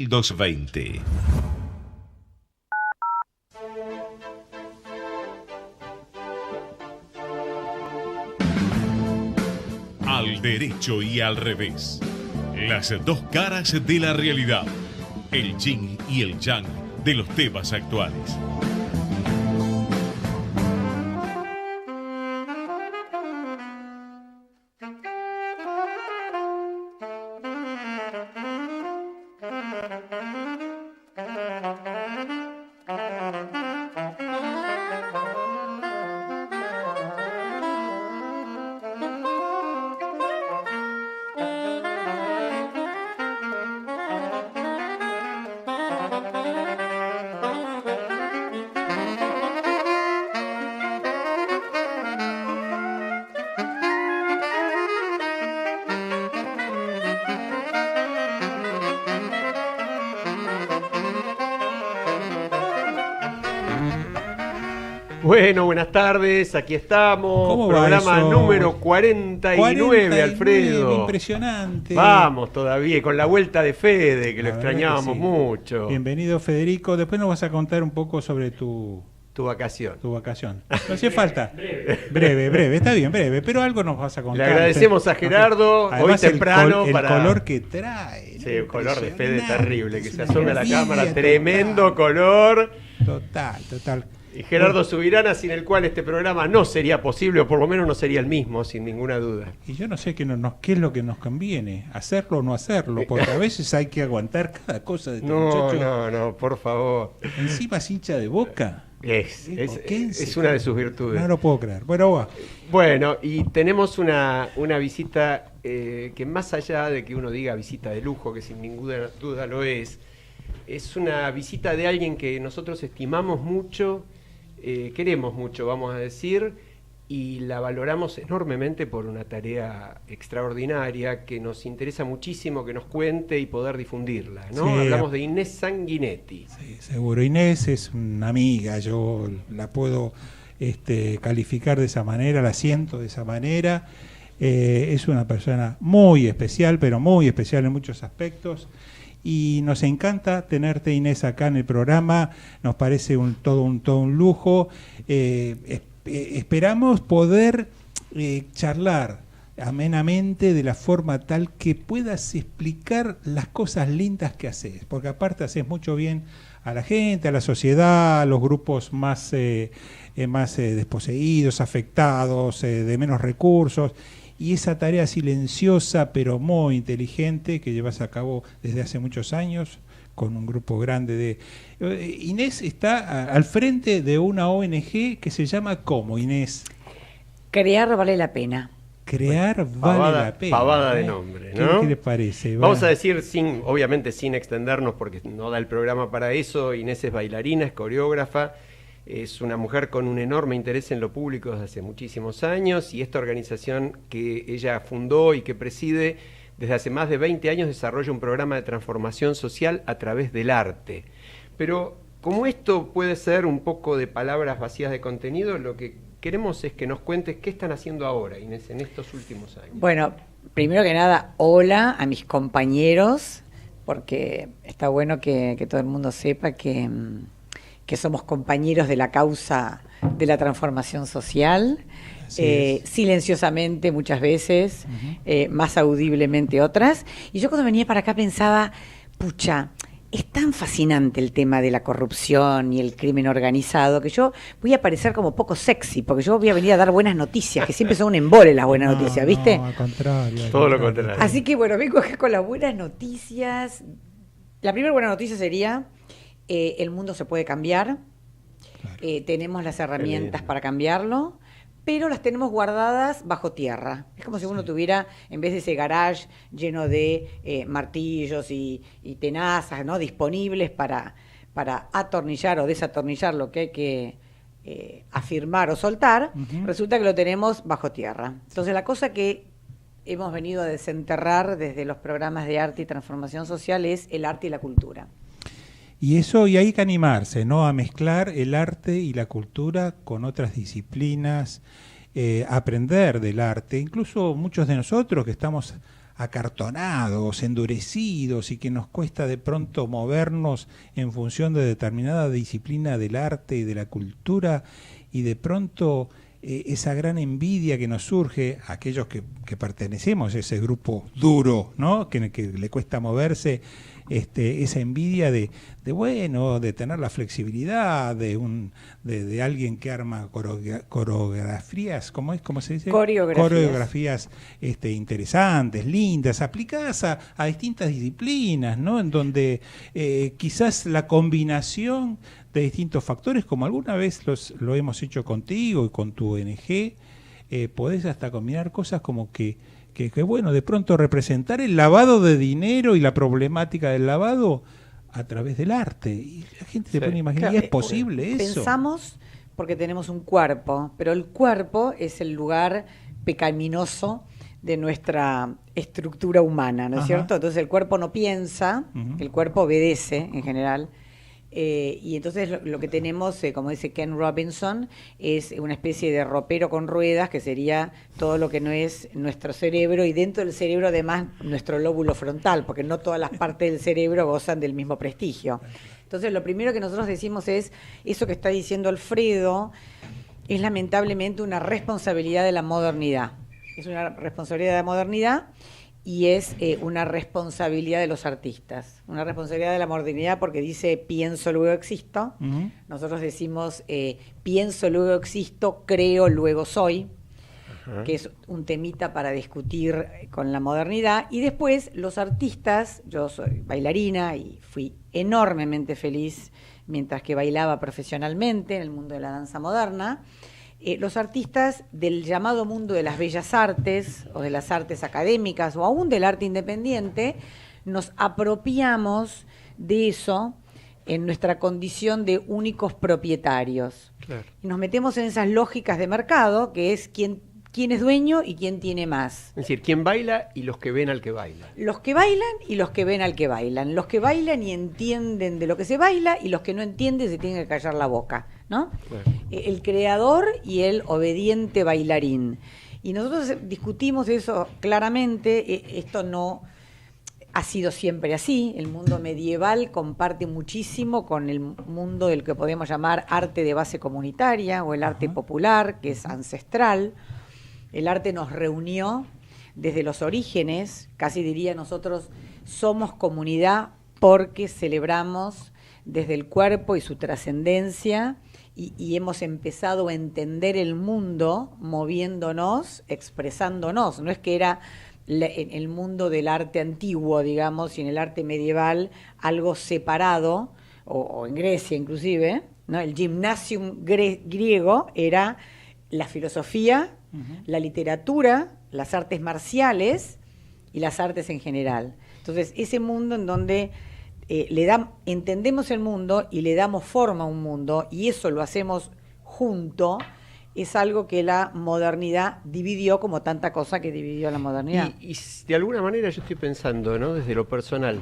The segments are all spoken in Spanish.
1220. Al derecho y al revés. Las dos caras de la realidad. El yin y el yang de los temas actuales. Bueno, buenas tardes, aquí estamos. ¿Cómo va programa eso? número 49, Alfredo. Impresionante. Vamos todavía, con la vuelta de Fede, que lo La verdad extrañábamos que sí. mucho. Bienvenido, Federico. Después nos vas a contar un poco sobre tu vacación. vacación. No hacía falta. Breve, está bien, breve, pero algo nos vas a contar. Le agradecemos a Gerardo, Además, hoy temprano, el para... color que trae. Sí, el color de Fede Impresionante, terrible, que es se una asome a la maravilla cámara, tremendo color. Total. Y Gerardo Subirana, sin el cual este programa no sería posible, o por lo menos no sería el mismo, sin ninguna duda. Y yo no sé qué es lo que nos conviene, hacerlo o no hacerlo, porque a veces hay que aguantar cada cosa de este muchacho. No, por favor. Encima es hincha de Boca. Es una de sus virtudes. No lo puedo creer. Bueno, va. Bueno, y tenemos una visita que más allá de que uno diga visita de lujo, que sin ninguna duda lo es una visita de alguien que nosotros estimamos mucho, queremos mucho, vamos a decir, y la valoramos enormemente por una tarea extraordinaria que nos interesa muchísimo que nos cuente y poder difundirla, ¿no? Sí. Hablamos de Inés Sanguinetti. Sí, seguro. Inés es una amiga, yo la puedo calificar de esa manera, la siento de esa manera. Es una persona muy especial, pero muy especial en muchos aspectos. Y nos encanta tenerte, Inés, acá en el programa. Nos parece todo un lujo. Esperamos poder charlar amenamente de la forma tal que puedas explicar las cosas lindas que haces, porque aparte haces mucho bien a la gente, a la sociedad, a los grupos más desposeídos, afectados, de menos recursos. Y esa tarea silenciosa pero muy inteligente que llevas a cabo desde hace muchos años con un grupo grande de... Inés está al frente de una ONG que se llama ¿cómo, Inés? Crear vale la pena. Crear vale la pena. Pavada de nombre, ¿no? ¿Qué les parece? Vamos a decir, obviamente sin extendernos porque no da el programa para eso, Inés es bailarina, es coreógrafa. Es una mujer con un enorme interés en lo público desde hace muchísimos años, y esta organización que ella fundó y que preside desde hace más de 20 años desarrolla un programa de transformación social a través del arte. Pero como esto puede ser un poco de palabras vacías de contenido, lo que queremos es que nos cuentes qué están haciendo ahora, Inés, en estos últimos años. Bueno, primero que nada, hola a mis compañeros, porque está bueno que todo el mundo sepa que somos compañeros de la causa de la transformación social, silenciosamente muchas veces, más audiblemente otras. Y yo cuando venía para acá pensaba, pucha, es tan fascinante el tema de la corrupción y el crimen organizado que yo voy a parecer como poco sexy, porque yo voy a venir a dar buenas noticias, que siempre son un embole las buenas noticias, ¿viste? No, al contrario. Todo lo contrario. Así que bueno, vengo acá con las buenas noticias. La primera buena noticia sería... el mundo se puede cambiar, claro. Tenemos las herramientas para cambiarlo, pero las tenemos guardadas bajo tierra. Es como si uno tuviera, en vez de ese garage lleno de martillos y tenazas, ¿no?, disponibles para atornillar o desatornillar lo que hay que afirmar o soltar, resulta que lo tenemos bajo tierra. Entonces la cosa que hemos venido a desenterrar desde los programas de arte y transformación social es el arte y la cultura. Y hay que animarse, ¿no?, a mezclar el arte y la cultura con otras disciplinas, aprender del arte. Incluso muchos de nosotros que estamos acartonados, endurecidos y que nos cuesta de pronto movernos en función de determinada disciplina del arte y de la cultura, y de pronto esa gran envidia que nos surge a aquellos que pertenecemos a ese grupo duro, ¿no? que le cuesta moverse, esa envidia de tener la flexibilidad de alguien que arma coreografías, ¿cómo se dice? Coreografías interesantes, lindas, aplicadas a distintas disciplinas, ¿no? En donde quizás la combinación de distintos factores, como alguna vez lo hemos hecho contigo y con tu ONG, podés hasta combinar cosas como que bueno, de pronto representar el lavado de dinero y la problemática del lavado a través del arte. Y la gente se pone a imaginar, ¿es posible eso? Pensamos porque tenemos un cuerpo, pero el cuerpo es el lugar pecaminoso de nuestra estructura humana, ¿no es cierto? Entonces el cuerpo no piensa, el cuerpo obedece en general. Y entonces lo que tenemos, como dice Ken Robinson, es una especie de ropero con ruedas, que sería todo lo que no es nuestro cerebro, y dentro del cerebro además nuestro lóbulo frontal, porque no todas las partes del cerebro gozan del mismo prestigio. Entonces lo primero que nosotros decimos es, eso que está diciendo Alfredo es lamentablemente una responsabilidad de la modernidad. Es una responsabilidad de la modernidad. Y es una responsabilidad de los artistas, una responsabilidad de la modernidad, porque dice pienso, luego existo. Nosotros decimos pienso, luego existo, creo, luego soy, que es un temita para discutir con la modernidad. Y después los artistas, yo soy bailarina y fui enormemente feliz mientras que bailaba profesionalmente en el mundo de la danza moderna. Los artistas del llamado mundo de las bellas artes o de las artes académicas o aún del arte independiente, nos apropiamos de eso en nuestra condición de únicos propietarios. Claro. Y nos metemos en esas lógicas de mercado, que es quién es dueño y quién tiene más. Es decir, quién baila y los que ven al que baila. Los que bailan y los que ven al que bailan. Los que bailan y entienden de lo que se baila, y los que no entienden se tienen que callar la boca, ¿no? Claro. El creador y el obediente bailarín. Y nosotros discutimos eso claramente. Esto no ha sido siempre así. El mundo medieval comparte muchísimo con el mundo del que podemos llamar arte de base comunitaria o el arte popular, que es ancestral. El arte nos reunió desde los orígenes, casi diría nosotros somos comunidad porque celebramos desde el cuerpo y su trascendencia, y hemos empezado a entender el mundo moviéndonos, expresándonos. No es que era en el mundo del arte antiguo, digamos, y en el arte medieval algo separado, o en Grecia inclusive, ¿no? El gymnasium griego era la filosofía, la literatura, las artes marciales y las artes en general. Entonces, ese mundo en donde entendemos el mundo y le damos forma a un mundo, y eso lo hacemos junto, es algo que la modernidad dividió, como tanta cosa que dividió la modernidad. Y de alguna manera yo estoy pensando, ¿no? Desde lo personal,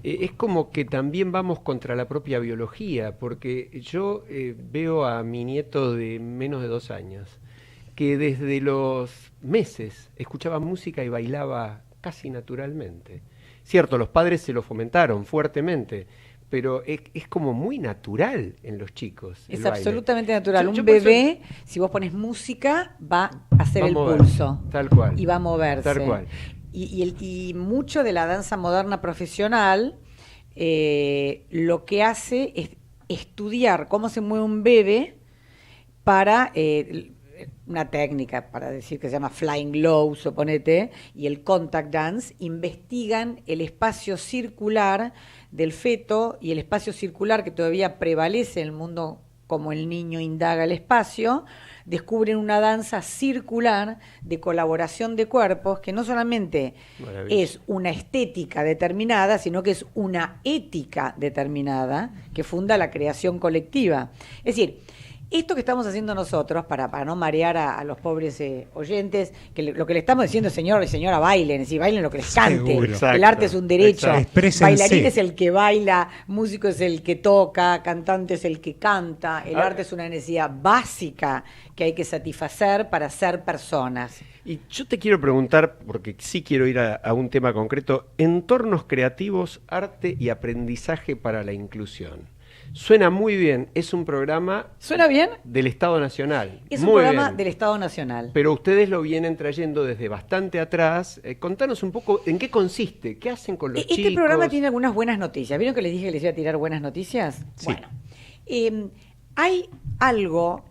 es como que también vamos contra la propia biología, porque yo veo a mi nieto de menos de 2 años, que desde los meses escuchaba música y bailaba casi naturalmente. Cierto, los padres se lo fomentaron fuertemente, pero es como muy natural en los chicos. Es absolutamente natural. Un bebé, si vos pones música, va a hacer el pulso. Tal cual. Y va a moverse. Tal cual. Y mucho de la danza moderna profesional lo que hace es estudiar cómo se mueve un bebé para... una técnica para decir que se llama flying low, suponete, y el contact dance, investigan el espacio circular del feto y el espacio circular que todavía prevalece en el mundo como el niño indaga el espacio, descubren una danza circular de colaboración de cuerpos que no solamente es una estética determinada, sino que es una ética determinada que funda la creación colectiva. Es decir, Esto que estamos haciendo nosotros, para no marear a los pobres oyentes, que lo que le estamos diciendo, señor y señora, bailen, si bailen lo que les cante. El arte es un derecho. Bailarín es el que baila, músico es el que toca, cantante es el que canta. El arte es una necesidad básica que hay que satisfacer para ser personas. Y yo te quiero preguntar, porque sí quiero ir a un tema concreto, entornos creativos, arte y aprendizaje para la inclusión. Suena muy bien, es un programa... ¿Suena bien? Del Estado Nacional. Es un programa del Estado Nacional. Pero ustedes lo vienen trayendo desde bastante atrás. Contanos un poco en qué consiste, qué hacen con los chicos. Este programa tiene algunas buenas noticias. ¿Vieron que les dije que les iba a tirar buenas noticias? Sí. Bueno, hay algo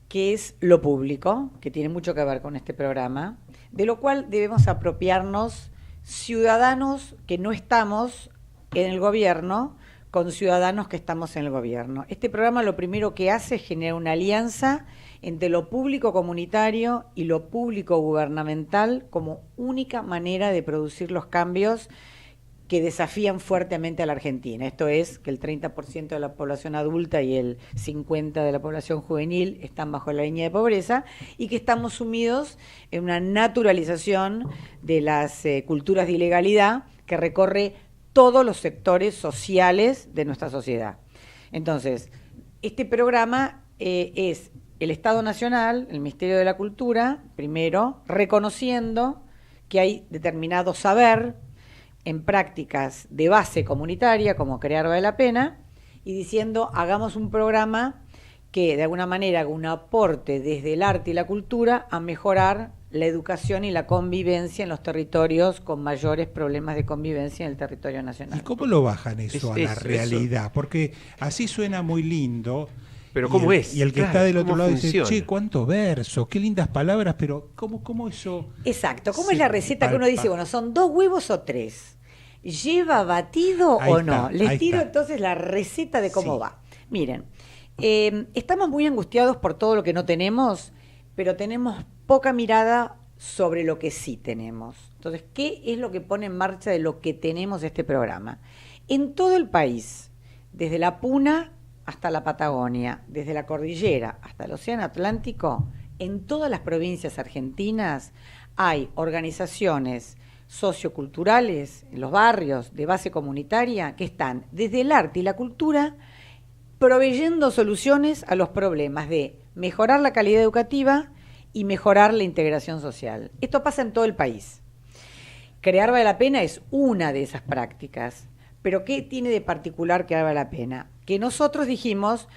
que es lo público, que tiene mucho que ver con este programa, de lo cual debemos apropiarnos ciudadanos que no estamos en el gobierno, con ciudadanos que estamos en el gobierno. Este programa lo primero que hace es generar una alianza entre lo público comunitario y lo público gubernamental como única manera de producir los cambios que desafían fuertemente a la Argentina. Esto es que el 30% de la población adulta y el 50% de la población juvenil están bajo la línea de pobreza y que estamos sumidos en una naturalización de las culturas de ilegalidad que recorre todos los sectores sociales de nuestra sociedad. Entonces, este programa es el Estado Nacional, el Ministerio de la Cultura, primero, reconociendo que hay determinado saber en prácticas de base comunitaria, como crear vale la pena, y diciendo, hagamos un programa que de alguna manera haga un aporte desde el arte y la cultura a mejorar la educación y la convivencia en los territorios con mayores problemas de convivencia en el territorio nacional. ¿Y cómo lo bajan eso a la realidad? Porque así suena muy lindo. Pero ¿cómo es? Y el que está del otro lado dice, che, cuántos versos, qué lindas palabras, pero ¿cómo eso? Exacto, ¿cómo es la receta que uno dice, bueno, son 2 huevos o 3? ¿Lleva batido o no? Les tiro entonces la receta de cómo va. Miren, estamos muy angustiados por todo lo que no tenemos, pero tenemos poca mirada sobre lo que sí tenemos. Entonces, ¿qué es lo que pone en marcha de lo que tenemos este programa? En todo el país, desde la Puna hasta la Patagonia, desde la cordillera hasta el Océano Atlántico, en todas las provincias argentinas hay organizaciones socioculturales, en los barrios de base comunitaria, que están desde el arte y la cultura proveyendo soluciones a los problemas de mejorar la calidad educativa y mejorar la integración social. Esto pasa en todo el país. Crear vale la pena es una de esas prácticas, pero ¿qué tiene de particular Crear vale la pena? Que nosotros dijimos,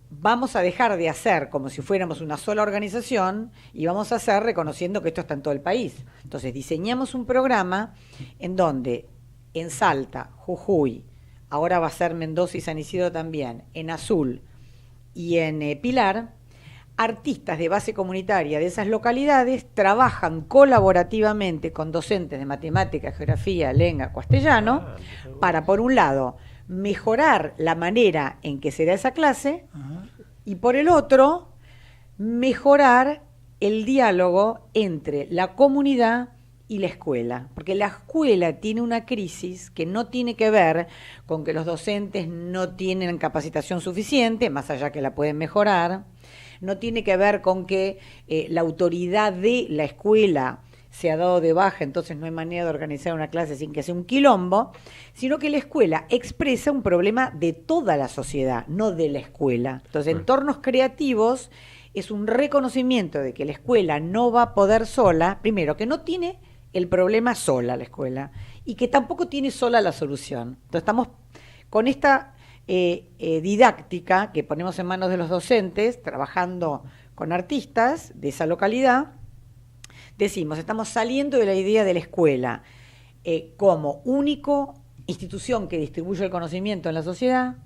vamos a dejar de hacer como si fuéramos una sola organización y vamos a hacer reconociendo que esto está en todo el país. Entonces diseñamos un programa en donde en Salta, Jujuy, ahora va a ser Mendoza y San Isidro también, en Azul y en Pilar, artistas de base comunitaria de esas localidades trabajan colaborativamente con docentes de matemáticas, geografía, lengua, castellano, para, por un lado, mejorar la manera en que se da esa clase y, por el otro, mejorar el diálogo entre la comunidad y la escuela, porque la escuela tiene una crisis que no tiene que ver con que los docentes no tienen capacitación suficiente, más allá que la pueden mejorar, no tiene que ver con que la autoridad de la escuela se ha dado de baja, entonces no hay manera de organizar una clase sin que sea un quilombo, sino que la escuela expresa un problema de toda la sociedad, no de la escuela. Entonces, entornos creativos es un reconocimiento de que la escuela no va a poder sola, primero, que no tiene el problema sola la escuela, y que tampoco tiene sola la solución. Entonces estamos con esta didáctica que ponemos en manos de los docentes, trabajando con artistas de esa localidad, decimos, estamos saliendo de la idea de la escuela como único institución que distribuye el conocimiento en la sociedad,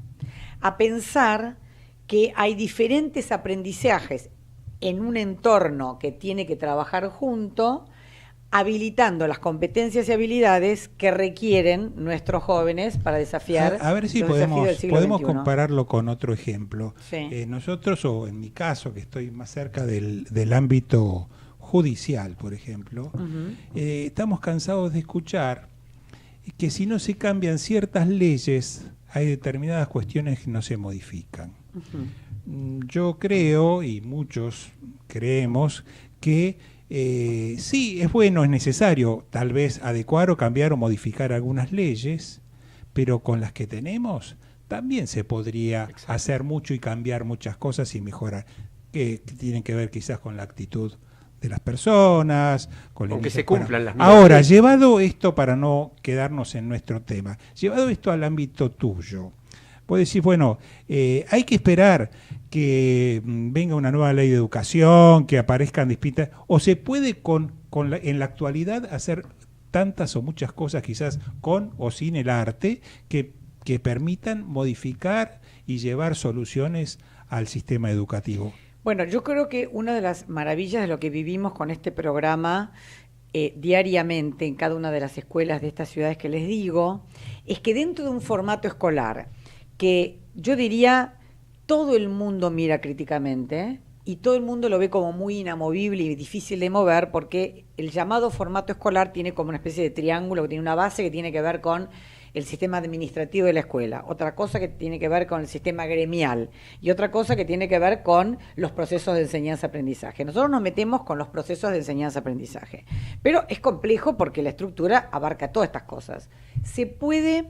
a pensar que hay diferentes aprendizajes en un entorno que tiene que trabajar junto, habilitando las competencias y habilidades que requieren nuestros jóvenes para desafiar. A ver si podemos compararlo con otro ejemplo. Sí. Nosotros, o en mi caso, que estoy más cerca del ámbito judicial, por ejemplo, estamos cansados de escuchar que si no se cambian ciertas leyes, hay determinadas cuestiones que no se modifican. yo creo, y muchos creemos, que sí, es bueno, es necesario tal vez adecuar o cambiar o modificar algunas leyes, pero con las que tenemos también se podría hacer mucho y cambiar muchas cosas y mejorar, que tienen que ver quizás con la actitud de las personas, con aunque se cumplan las mismas. Ahora, llevado esto, para no quedarnos en nuestro tema, llevado esto al ámbito tuyo, vos decís, bueno, hay que esperar que venga una nueva ley de educación, que aparezcan distintas, o se puede en la actualidad hacer tantas o muchas cosas, quizás con o sin el arte, que permitan modificar y llevar soluciones al sistema educativo. Bueno, yo creo que una de las maravillas de lo que vivimos con este programa diariamente en cada una de las escuelas de estas ciudades que les digo, es que dentro de un formato escolar que yo diría todo el mundo mira críticamente y todo el mundo lo ve como muy inamovible y difícil de mover, porque el llamado formato escolar tiene como una especie de triángulo que tiene una base que tiene que ver con el sistema administrativo de la escuela, otra cosa que tiene que ver con el sistema gremial y otra cosa que tiene que ver con los procesos de enseñanza-aprendizaje. Nosotros nos metemos con los procesos de enseñanza-aprendizaje, pero es complejo porque la estructura abarca todas estas cosas. Se puede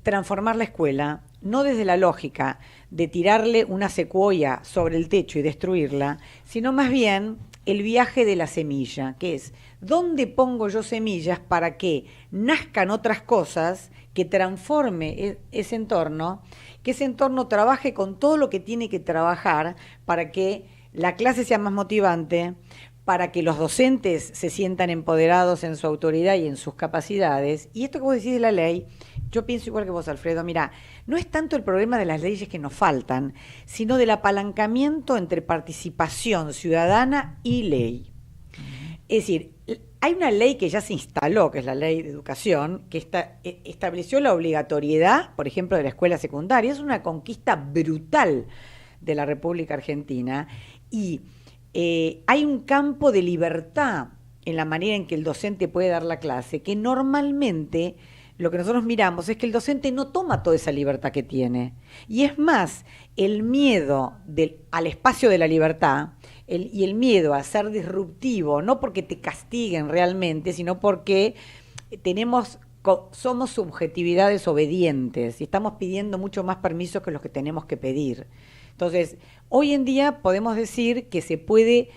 transformar la escuela no desde la lógica de tirarle una secuoya sobre el techo y destruirla, sino más bien el viaje de la semilla, que es ¿dónde pongo yo semillas para que nazcan otras cosas, que transforme ese entorno, que ese entorno trabaje con todo lo que tiene que trabajar para que la clase sea más motivante, para que los docentes se sientan empoderados en su autoridad y en sus capacidades? Y esto que vos decís de la ley, yo pienso igual que vos, Alfredo, mira, no es tanto el problema de las leyes que nos faltan, sino del apalancamiento entre participación ciudadana y ley. Es decir, hay una ley que ya se instaló, que es la Ley de Educación, que estableció la obligatoriedad, por ejemplo, de la escuela secundaria. Es una conquista brutal de la República Argentina y hay un campo de libertad en la manera en que el docente puede dar la clase, que normalmente lo que nosotros miramos es que el docente no toma toda esa libertad que tiene. Y es más, el miedo al espacio de la libertad y el miedo a ser disruptivo, no porque te castiguen realmente, sino porque somos subjetividades obedientes y estamos pidiendo mucho más permisos que los que tenemos que pedir. Entonces, hoy en día podemos decir que se puede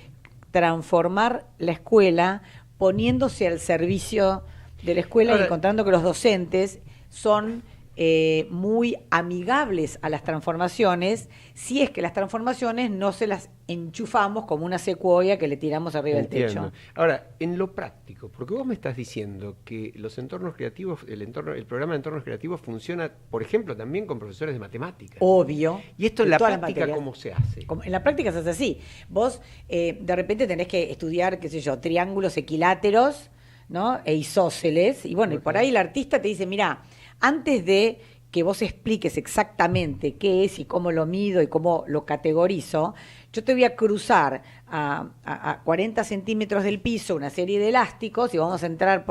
transformar la escuela poniéndose al servicio de la escuela y encontrando que los docentes son muy amigables a las transformaciones, si es que las transformaciones no se las enchufamos como una secuoya que le tiramos arriba del techo. Ahora, en lo práctico, porque vos me estás diciendo que los entornos creativos, el programa de entornos creativos funciona, por ejemplo, también con profesores de matemáticas. Obvio. ¿Y esto en la práctica cómo se hace? En la práctica se hace así. Vos de repente tenés que estudiar, qué sé yo, triángulos equiláteros, ¿no? E isósceles, y bueno, y por ahí el artista te dice, mira, antes de que vos expliques exactamente qué es y cómo lo mido y cómo lo categorizo, yo te voy a cruzar a 40 centímetros del piso una serie de elásticos y vamos a entrar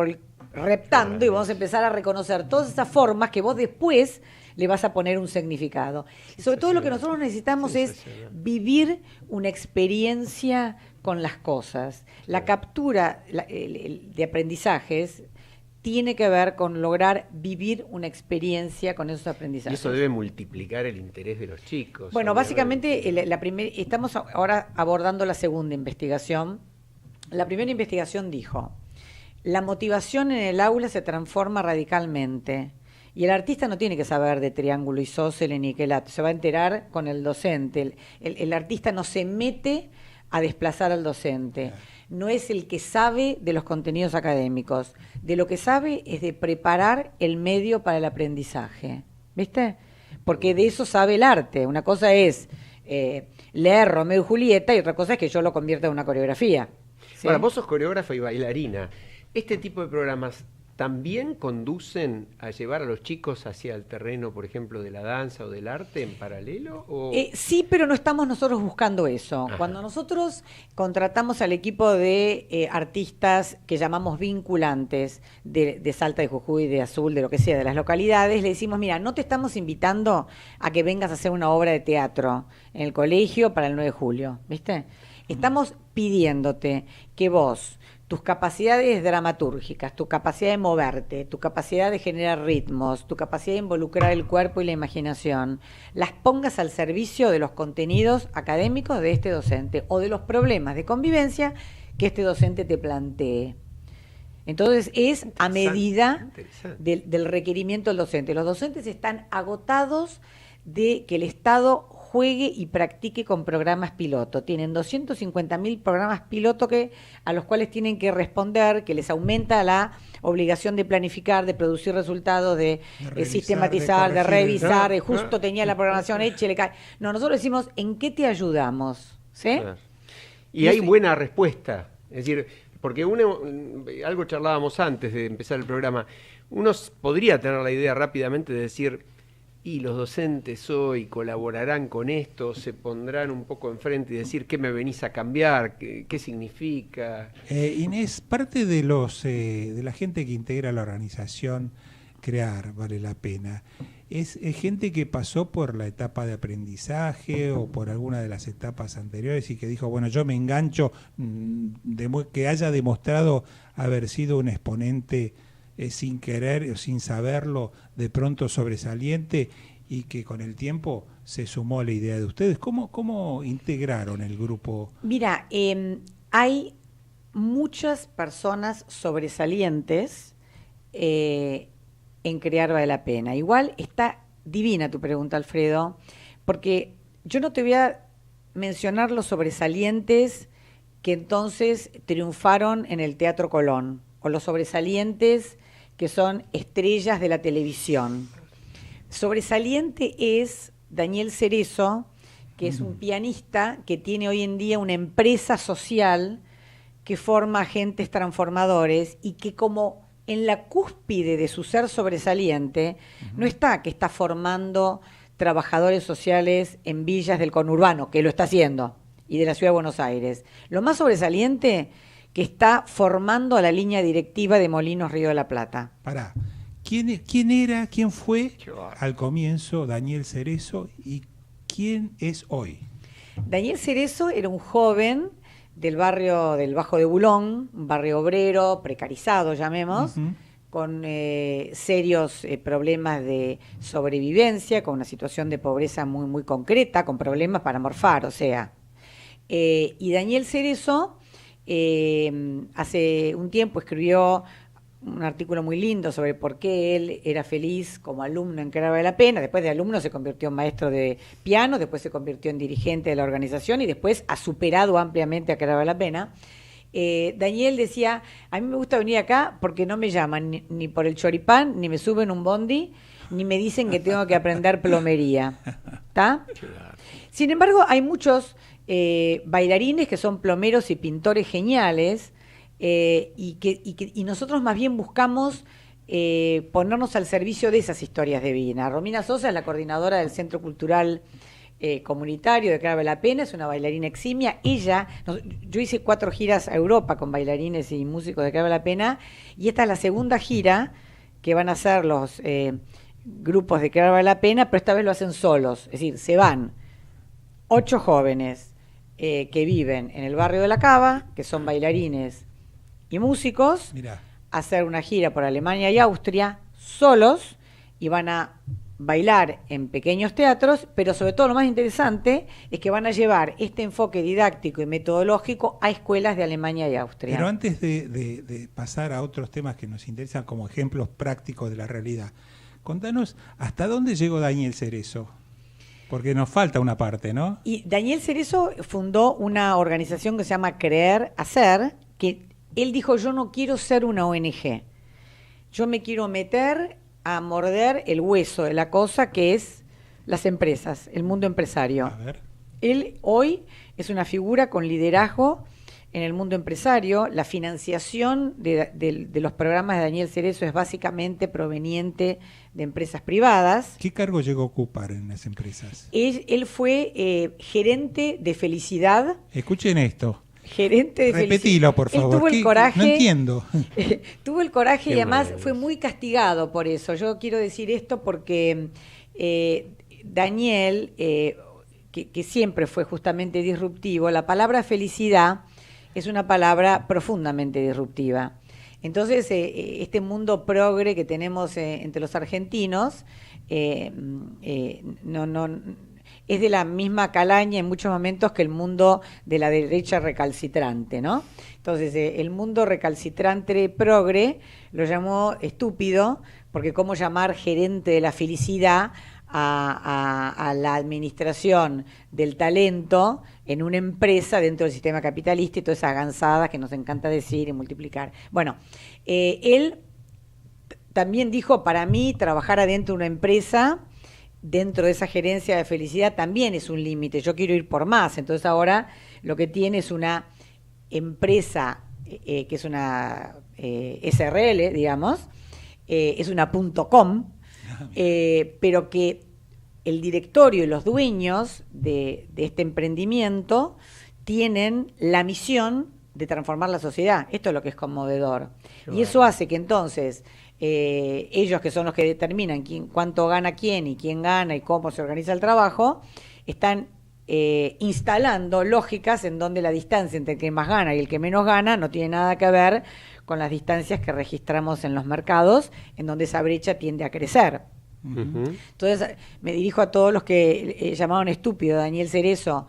reptando y vamos a empezar a reconocer todas esas formas que vos después le vas a poner un significado. Y sobre todo lo que nosotros necesitamos es vivir una experiencia con las cosas. La captura de aprendizajes tiene que ver con lograr vivir una experiencia con esos aprendizajes. Y eso debe multiplicar el interés de los chicos. Bueno, básicamente estamos ahora abordando la segunda investigación. La primera investigación dijo, la motivación en el aula se transforma radicalmente y el artista no tiene que saber de triángulo isósceles ni quelato, se va a enterar con el docente. El artista no se mete a desplazar al docente. No es el que sabe de los contenidos académicos. De lo que sabe es de preparar el medio para el aprendizaje. ¿Viste? Porque de eso sabe el arte. Una cosa es leer Romeo y Julieta y otra cosa es que yo lo convierta en una coreografía. ¿Sí? Ahora, vos sos coreógrafa y bailarina. Este tipo de programas ¿también conducen a llevar a los chicos hacia el terreno, por ejemplo, de la danza o del arte en paralelo? ¿O? Sí, pero no estamos nosotros buscando eso. Ajá. Cuando nosotros contratamos al equipo de artistas que llamamos vinculantes de Salta, de Jujuy, de Azul, de lo que sea, de las localidades, le decimos, mira, no te estamos invitando a que vengas a hacer una obra de teatro en el colegio para el 9 de julio, ¿viste? Estamos pidiéndote que vos, tus capacidades dramatúrgicas, tu capacidad de moverte, tu capacidad de generar ritmos, tu capacidad de involucrar el cuerpo y la imaginación, las pongas al servicio de los contenidos académicos de este docente o de los problemas de convivencia que este docente te plantee. Entonces es a medida del requerimiento del docente. Los docentes están agotados de que el Estado juegue y practique con programas piloto. Tienen 250.000 programas piloto a los cuales tienen que responder, que les aumenta la obligación de planificar, de producir resultados, de revisar, sistematizar, de revisar, justo tenía la programación hecha, le cae. No, nosotros decimos, ¿en qué te ayudamos? ¿Sí? Claro. Y hay buena respuesta. Es decir, porque algo charlábamos antes de empezar el programa, uno podría tener la idea rápidamente de decir, y los docentes hoy colaborarán con esto, se pondrán un poco enfrente y decir qué me venís a cambiar, qué significa. Inés, parte de de la gente que integra la organización Crear Vale la Pena, ¿es gente que pasó por la etapa de aprendizaje o por alguna de las etapas anteriores y que dijo, bueno, yo me engancho, que haya demostrado haber sido un exponente sin querer o sin saberlo, de pronto sobresaliente, y que con el tiempo se sumó a la idea de ustedes? ¿Cómo integraron el grupo? Mira, hay muchas personas sobresalientes en Crear Vale la Pena. Igual está divina tu pregunta, Alfredo, porque yo no te voy a mencionar los sobresalientes que entonces triunfaron en el Teatro Colón, o los sobresalientes que son estrellas de la televisión. Sobresaliente es Daniel Cerezo, que es un pianista que tiene hoy en día una empresa social que forma agentes transformadores y que como en la cúspide de su ser sobresaliente, no está que está formando trabajadores sociales en villas del conurbano, que lo está haciendo, y de la Ciudad de Buenos Aires. Lo más sobresaliente que está formando a la línea directiva de Molinos Río de la Plata. Pará, ¿quién fue al comienzo Daniel Cerezo y quién es hoy? Daniel Cerezo era un joven del barrio del Bajo de Bulón, un barrio obrero, precarizado, llamemos, con serios problemas de sobrevivencia, con una situación de pobreza muy, muy concreta, con problemas para morfar, o sea. Y Daniel Cerezo hace un tiempo escribió un artículo muy lindo sobre por qué él era feliz como alumno en Crear Vale la Pena. Después de alumno se convirtió en maestro de piano, después se convirtió en dirigente de la organización y después ha superado ampliamente a Crear Vale la Pena. Daniel decía, a mí me gusta venir acá porque no me llaman ni por el choripán, ni me suben un bondi, ni me dicen que tengo que aprender plomería. ¿Está? Sin embargo, hay muchos bailarines que son plomeros y pintores geniales, y nosotros más bien buscamos ponernos al servicio de esas historias de vida. Romina Sosa es la coordinadora del Centro Cultural Comunitario de Crear Vale la Pena, es una bailarina eximia. Yo hice 4 giras a Europa con bailarines y músicos de Crear Vale la Pena, y esta es la segunda gira que van a hacer los grupos de Crear Vale la Pena, pero esta vez lo hacen solos, es decir, se van 8 jóvenes que viven en el barrio de La Cava, que son bailarines y músicos, Mirá, a hacer una gira por Alemania y Austria solos, y van a bailar en pequeños teatros, pero sobre todo lo más interesante es que van a llevar este enfoque didáctico y metodológico a escuelas de Alemania y Austria. pero antes de pasar a otros temas que nos interesan como ejemplos prácticos de la realidad, contanos hasta dónde llegó Daniel Cerezo. Porque nos falta una parte, ¿no? Y Daniel Cerezo fundó una organización que se llama Creer Hacer, que él dijo, yo no quiero ser una ONG, yo me quiero meter a morder el hueso de la cosa que es las empresas, el mundo empresario. A ver. Él hoy es una figura con liderazgo en el mundo empresario. La financiación de los programas de Daniel Cerezo es básicamente proveniente de empresas privadas. ¿Qué cargo llegó a ocupar en las empresas? Él fue gerente de felicidad. Escuchen esto. Gerente de Repetilo, por favor. Él tuvo el coraje. No entiendo. Tuvo el coraje y además fue muy castigado por eso. Yo quiero decir esto porque Daniel, que siempre fue justamente disruptivo, la palabra felicidad es una palabra profundamente disruptiva. Entonces, este mundo progre que tenemos entre los argentinos es de la misma calaña en muchos momentos que el mundo de la derecha recalcitrante, ¿no? Entonces, el mundo recalcitrante progre lo llamó estúpido, porque cómo llamar gerente de la felicidad a la administración del talento en una empresa dentro del sistema capitalista y todas esas gansadas que nos encanta decir y multiplicar. Bueno, él también dijo, para mí, trabajar adentro de una empresa, dentro de esa gerencia de felicidad, también es un límite. Yo quiero ir por más. Entonces ahora lo que tiene es una empresa que es una SRL, digamos, es una .com, pero que el directorio y los dueños de este emprendimiento tienen la misión de transformar la sociedad. Esto es lo que es conmovedor. Y eso hace que entonces ellos, que son los que determinan cuánto gana quién y quién gana y cómo se organiza el trabajo, están instalando lógicas en donde la distancia entre el que más gana y el que menos gana no tiene nada que ver con las distancias que registramos en los mercados, en donde esa brecha tiende a crecer. Entonces me dirijo a todos los que llamaron estúpido a Daniel Cerezo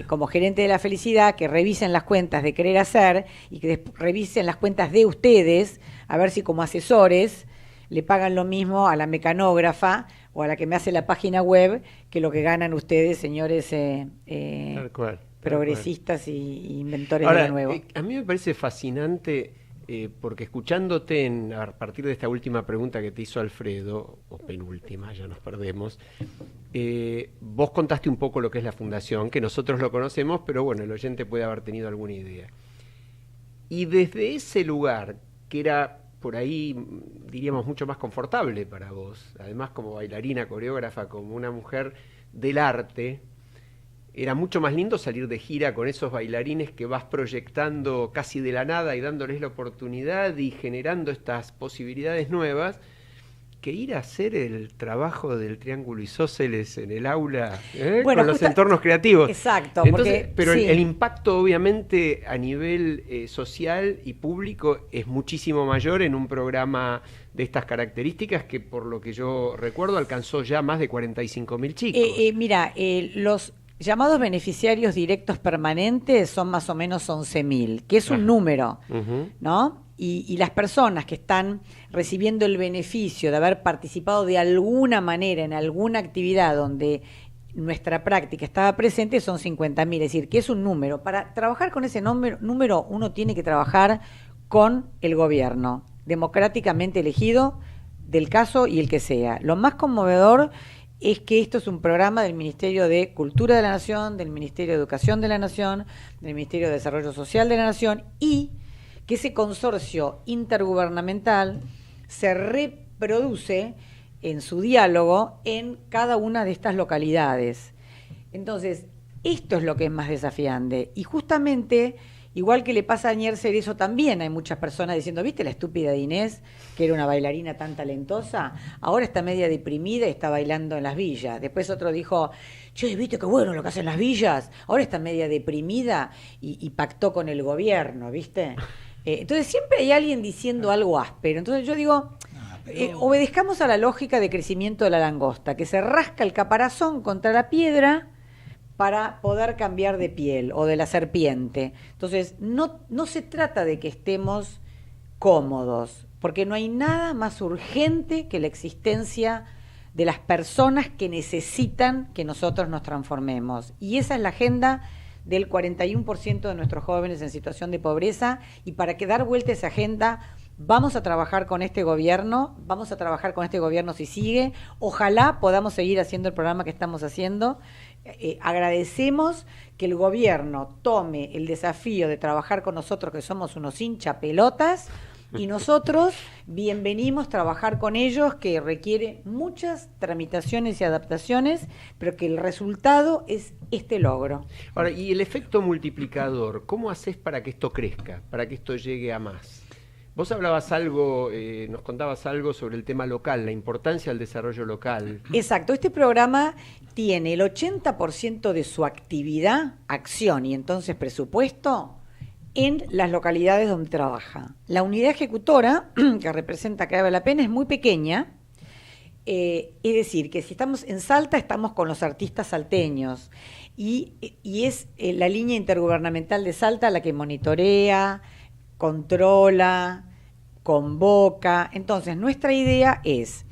como gerente de la felicidad, que revisen las cuentas de Querer Hacer y que revisen las cuentas de ustedes, a ver si como asesores le pagan lo mismo a la mecanógrafa o a la que me hace la página web que lo que ganan ustedes, señores progresistas y inventores de lo nuevo. A mí me parece fascinante porque escuchándote a partir de esta última pregunta que te hizo Alfredo, o penúltima, ya nos perdemos, vos contaste un poco lo que es la fundación, que nosotros lo conocemos, pero bueno, el oyente puede haber tenido alguna idea. Y desde ese lugar, que era por ahí, diríamos, mucho más confortable para vos, además como bailarina, coreógrafa, como una mujer del arte, era mucho más lindo salir de gira con esos bailarines que vas proyectando casi de la nada y dándoles la oportunidad y generando estas posibilidades nuevas, que ir a hacer el trabajo del Triángulo Isósceles en el aula, con los entornos creativos. Exacto. Entonces, pero sí, el impacto obviamente a nivel social y público es muchísimo mayor en un programa de estas características, que por lo que yo recuerdo alcanzó ya más de 45.000 chicos. Mira, los llamados beneficiarios directos permanentes son más o menos 11.000, que es un número, ¿no? Y las personas que están recibiendo el beneficio de haber participado de alguna manera en alguna actividad donde nuestra práctica estaba presente son 50.000, es decir, que es un número. Para trabajar con ese número uno tiene que trabajar con el gobierno, democráticamente elegido, del caso y el que sea. Lo más conmovedor es que esto es un programa del Ministerio de Cultura de la Nación, del Ministerio de Educación de la Nación, del Ministerio de Desarrollo Social de la Nación, y que ese consorcio intergubernamental se reproduce en su diálogo en cada una de estas localidades. Entonces, esto es lo que es más desafiante. Y justamente, igual que le pasa a Daniel Cerezo, también hay muchas personas diciendo, ¿viste la estúpida de Inés, que era una bailarina tan talentosa? Ahora está media deprimida y está bailando en las villas. Después otro dijo, che, ¿viste qué bueno lo que hacen las villas? Ahora está media deprimida y pactó con el gobierno, ¿viste? Entonces siempre hay alguien diciendo algo áspero. Entonces yo digo, obedezcamos a la lógica de crecimiento de la langosta, que se rasca el caparazón contra la piedra para poder cambiar de piel, o de la serpiente. Entonces no se trata de que estemos cómodos, porque no hay nada más urgente que la existencia de las personas que necesitan que nosotros nos transformemos. Y esa es la agenda del 41% de nuestros jóvenes en situación de pobreza, y para que dar vuelta a esa agenda vamos a trabajar con este gobierno si sigue, ojalá podamos seguir haciendo el programa que estamos haciendo. Agradecemos que el gobierno tome el desafío de trabajar con nosotros, que somos unos hinchapelotas, y nosotros bienvenimos trabajar con ellos, que requiere muchas tramitaciones y adaptaciones, pero que el resultado es este logro. Ahora, y el efecto multiplicador, ¿cómo haces para que esto crezca, para que esto llegue a más? Vos hablabas algo, nos contabas algo sobre el tema local, la importancia del desarrollo local. Exacto, este programa tiene el 80% de su actividad, acción y entonces presupuesto en las localidades donde trabaja. La unidad ejecutora, que representa que vale la pena, es muy pequeña, es decir, que si estamos en Salta, estamos con los artistas salteños, y es la línea intergubernamental de Salta la que monitorea, controla, convoca. Entonces, nuestra idea es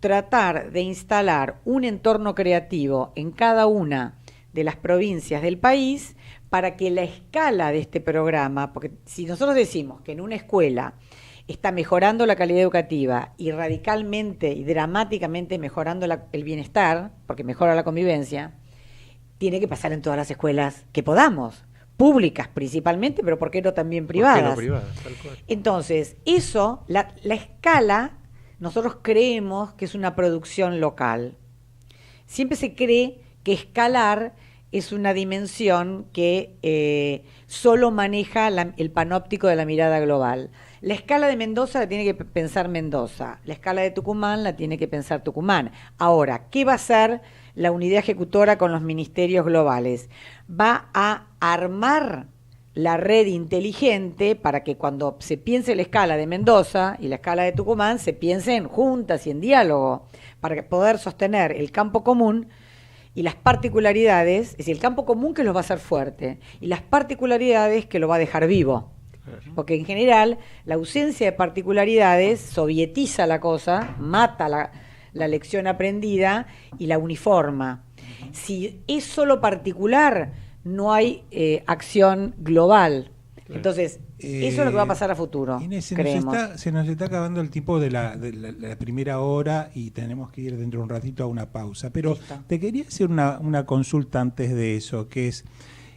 tratar de instalar un entorno creativo en cada una de las provincias del país para que la escala de este programa, porque si nosotros decimos que en una escuela está mejorando la calidad educativa y radicalmente y dramáticamente mejorando el bienestar, porque mejora la convivencia, tiene que pasar en todas las escuelas que podamos, públicas principalmente, pero ¿por qué no también privadas? ¿Por qué no privadas? Tal cual. Entonces, eso, la escala, nosotros creemos que es una producción local. Siempre se cree que escalar es una dimensión que solo maneja el panóptico de la mirada global. La escala de Mendoza la tiene que pensar Mendoza, la escala de Tucumán la tiene que pensar Tucumán. Ahora, ¿qué va a hacer la unidad ejecutora con los ministerios globales? Va a armar la red inteligente para que cuando se piense la escala de Mendoza y la escala de Tucumán se piensen juntas y en diálogo, para poder sostener el campo común y las particularidades, es decir, el campo común que los va a hacer fuerte y las particularidades que lo va a dejar vivo. Porque en general la ausencia de particularidades sovietiza la cosa, mata la lección aprendida y la uniforma. Si es solo particular, no hay acción global. Entonces, eso es lo que va a pasar a futuro, Inés, creemos. se nos está acabando el tiempo de la primera hora y tenemos que ir dentro de un ratito a una pausa. Pero Listo. te quería hacer una consulta antes de eso, que es,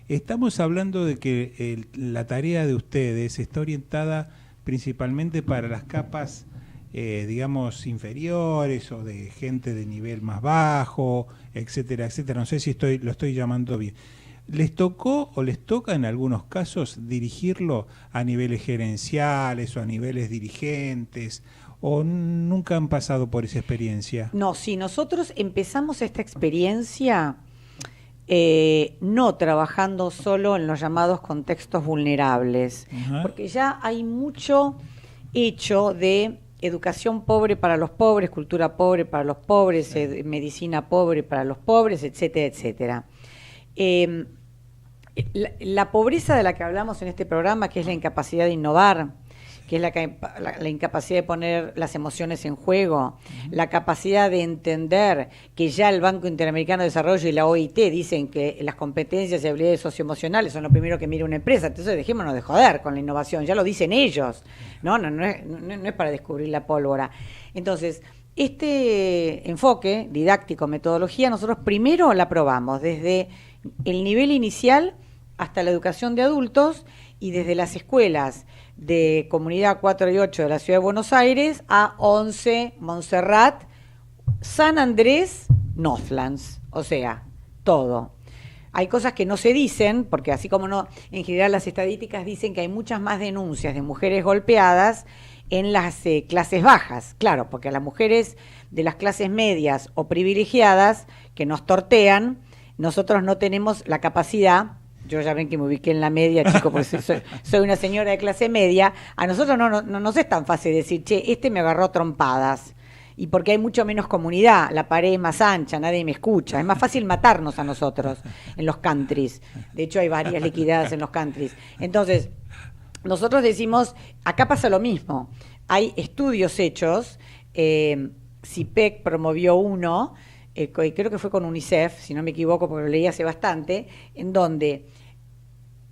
estamos hablando de que la tarea de ustedes está orientada principalmente para las capas, digamos, inferiores o de gente de nivel más bajo, etcétera, etcétera. No sé si lo estoy llamando bien. ¿Les tocó o les toca en algunos casos dirigirlo a niveles gerenciales o a niveles dirigentes? ¿O nunca han pasado por esa experiencia? No, sí, nosotros empezamos esta experiencia no trabajando solo en los llamados contextos vulnerables, porque ya hay mucho hecho de educación pobre para los pobres, cultura pobre para los pobres, medicina pobre para los pobres, etcétera, etcétera. La pobreza de la que hablamos en este programa, que es la incapacidad de innovar, que es la incapacidad de poner las emociones en juego, la capacidad de entender que ya el Banco Interamericano de Desarrollo y la OIT dicen que las competencias y habilidades socioemocionales son lo primero que mira una empresa, entonces dejémonos de joder con la innovación, ya lo dicen ellos, no es para descubrir la pólvora. Entonces, este enfoque didáctico, metodología, nosotros primero la probamos desde el nivel inicial hasta la educación de adultos y desde las escuelas de Comunidad 4 y 8 de la Ciudad de Buenos Aires a 11, Montserrat, San Andrés, Northlands, o sea, todo. Hay cosas que no se dicen, porque así como no, en general las estadísticas dicen que hay muchas más denuncias de mujeres golpeadas en las clases bajas, claro, porque a las mujeres de las clases medias o privilegiadas que nos tortean, nosotros no tenemos la capacidad. Yo ya ven que me ubiqué en la media, chicos, porque soy una señora de clase media. A nosotros no nos es tan fácil decir, che, este me agarró trompadas. Y porque hay mucho menos comunidad, la pared es más ancha, nadie me escucha. Es más fácil matarnos a nosotros en los countries. De hecho, hay varias liquidadas en los countries. Entonces, nosotros decimos, acá pasa lo mismo. Hay estudios hechos, CIPEC promovió uno, creo que fue con UNICEF, si no me equivoco, porque lo leí hace bastante, en donde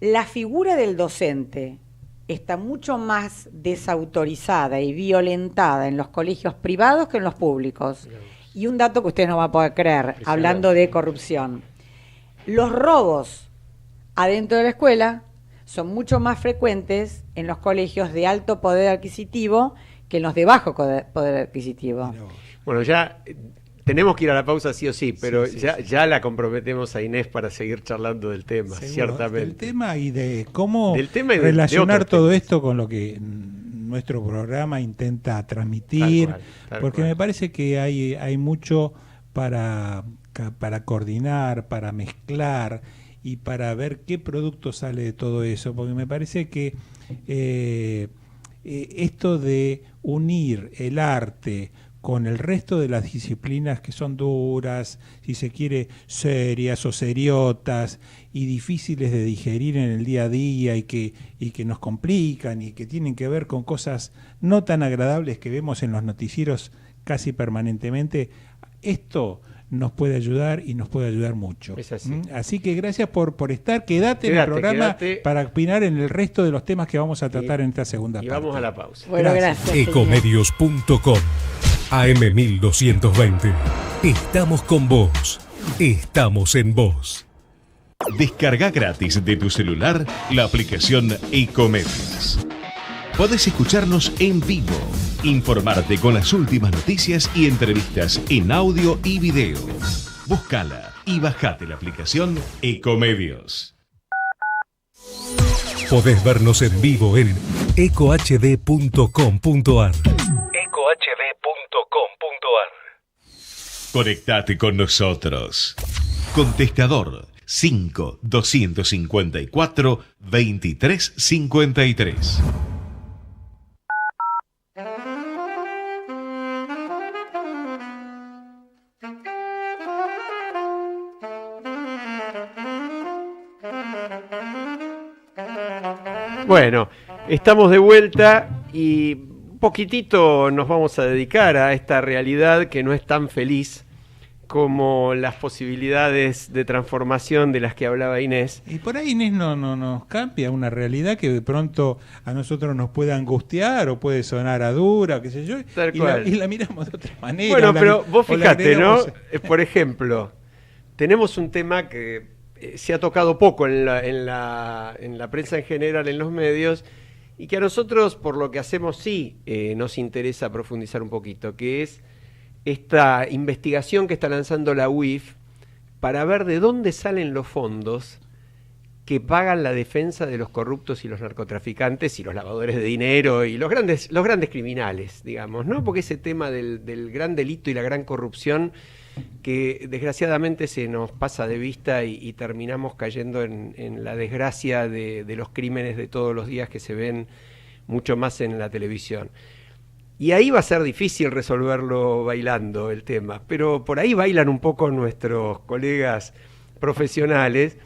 la figura del docente está mucho más desautorizada y violentada en los colegios privados que en los públicos. Y un dato que usted no va a poder creer, hablando de corrupción. Los robos adentro de la escuela son mucho más frecuentes en los colegios de alto poder adquisitivo que en los de bajo poder adquisitivo. Bueno, ya tenemos que ir a la pausa sí o sí, pero ya la comprometemos a Inés para seguir charlando del tema, seguro, ciertamente. Del tema y de cómo de relacionar otros todo temas. esto con lo que nuestro programa intenta transmitir, tal porque cual. me parece que hay mucho para coordinar, para mezclar y para ver qué producto sale de todo eso, porque me parece que esto de unir el arte con el resto de las disciplinas que son duras, si se quiere, serias o seriotas y difíciles de digerir en el día a día y que nos complican y que tienen que ver con cosas no tan agradables que vemos en los noticieros casi permanentemente, esto nos puede ayudar y nos puede ayudar mucho. Es así. Así que gracias por estar, quédate en el programa para opinar en el resto de los temas que vamos a tratar en esta segunda parte. Y vamos a la pausa. Bueno, gracias. Ecomedios.com AM1220. Estamos con vos. Estamos en vos. Descarga gratis de tu celular la aplicación Ecomedios. Podés escucharnos en vivo, informarte con las últimas noticias y entrevistas en audio y video. Búscala y bajate la aplicación Ecomedios. Podés vernos en vivo en ecohd.com.ar. Conectate con nosotros. Contestador 5 254 2353. Bueno, estamos de vuelta y un poquitito nos vamos a dedicar a esta realidad que no es tan feliz como las posibilidades de transformación de las que hablaba Inés. Y por ahí Inés no nos cambia una realidad que de pronto a nosotros nos puede angustiar o puede sonar a dura, qué sé yo, Tal cual. y la miramos de otra manera. Bueno, pero vos o la fijate, ¿no? agregamos. Por ejemplo, tenemos un tema que se ha tocado poco en la prensa en general, en los medios, y que a nosotros, por lo que hacemos, sí nos interesa profundizar un poquito, que es esta investigación que está lanzando la UIF para ver de dónde salen los fondos que pagan la defensa de los corruptos y los narcotraficantes y los lavadores de dinero y los grandes criminales, digamos, ¿no? Porque ese tema del gran delito y la gran corrupción que desgraciadamente se nos pasa de vista y terminamos cayendo en la desgracia de los crímenes de todos los días que se ven mucho más en la televisión. Y ahí va a ser difícil resolverlo bailando el tema, pero por ahí bailan un poco nuestros colegas profesionales.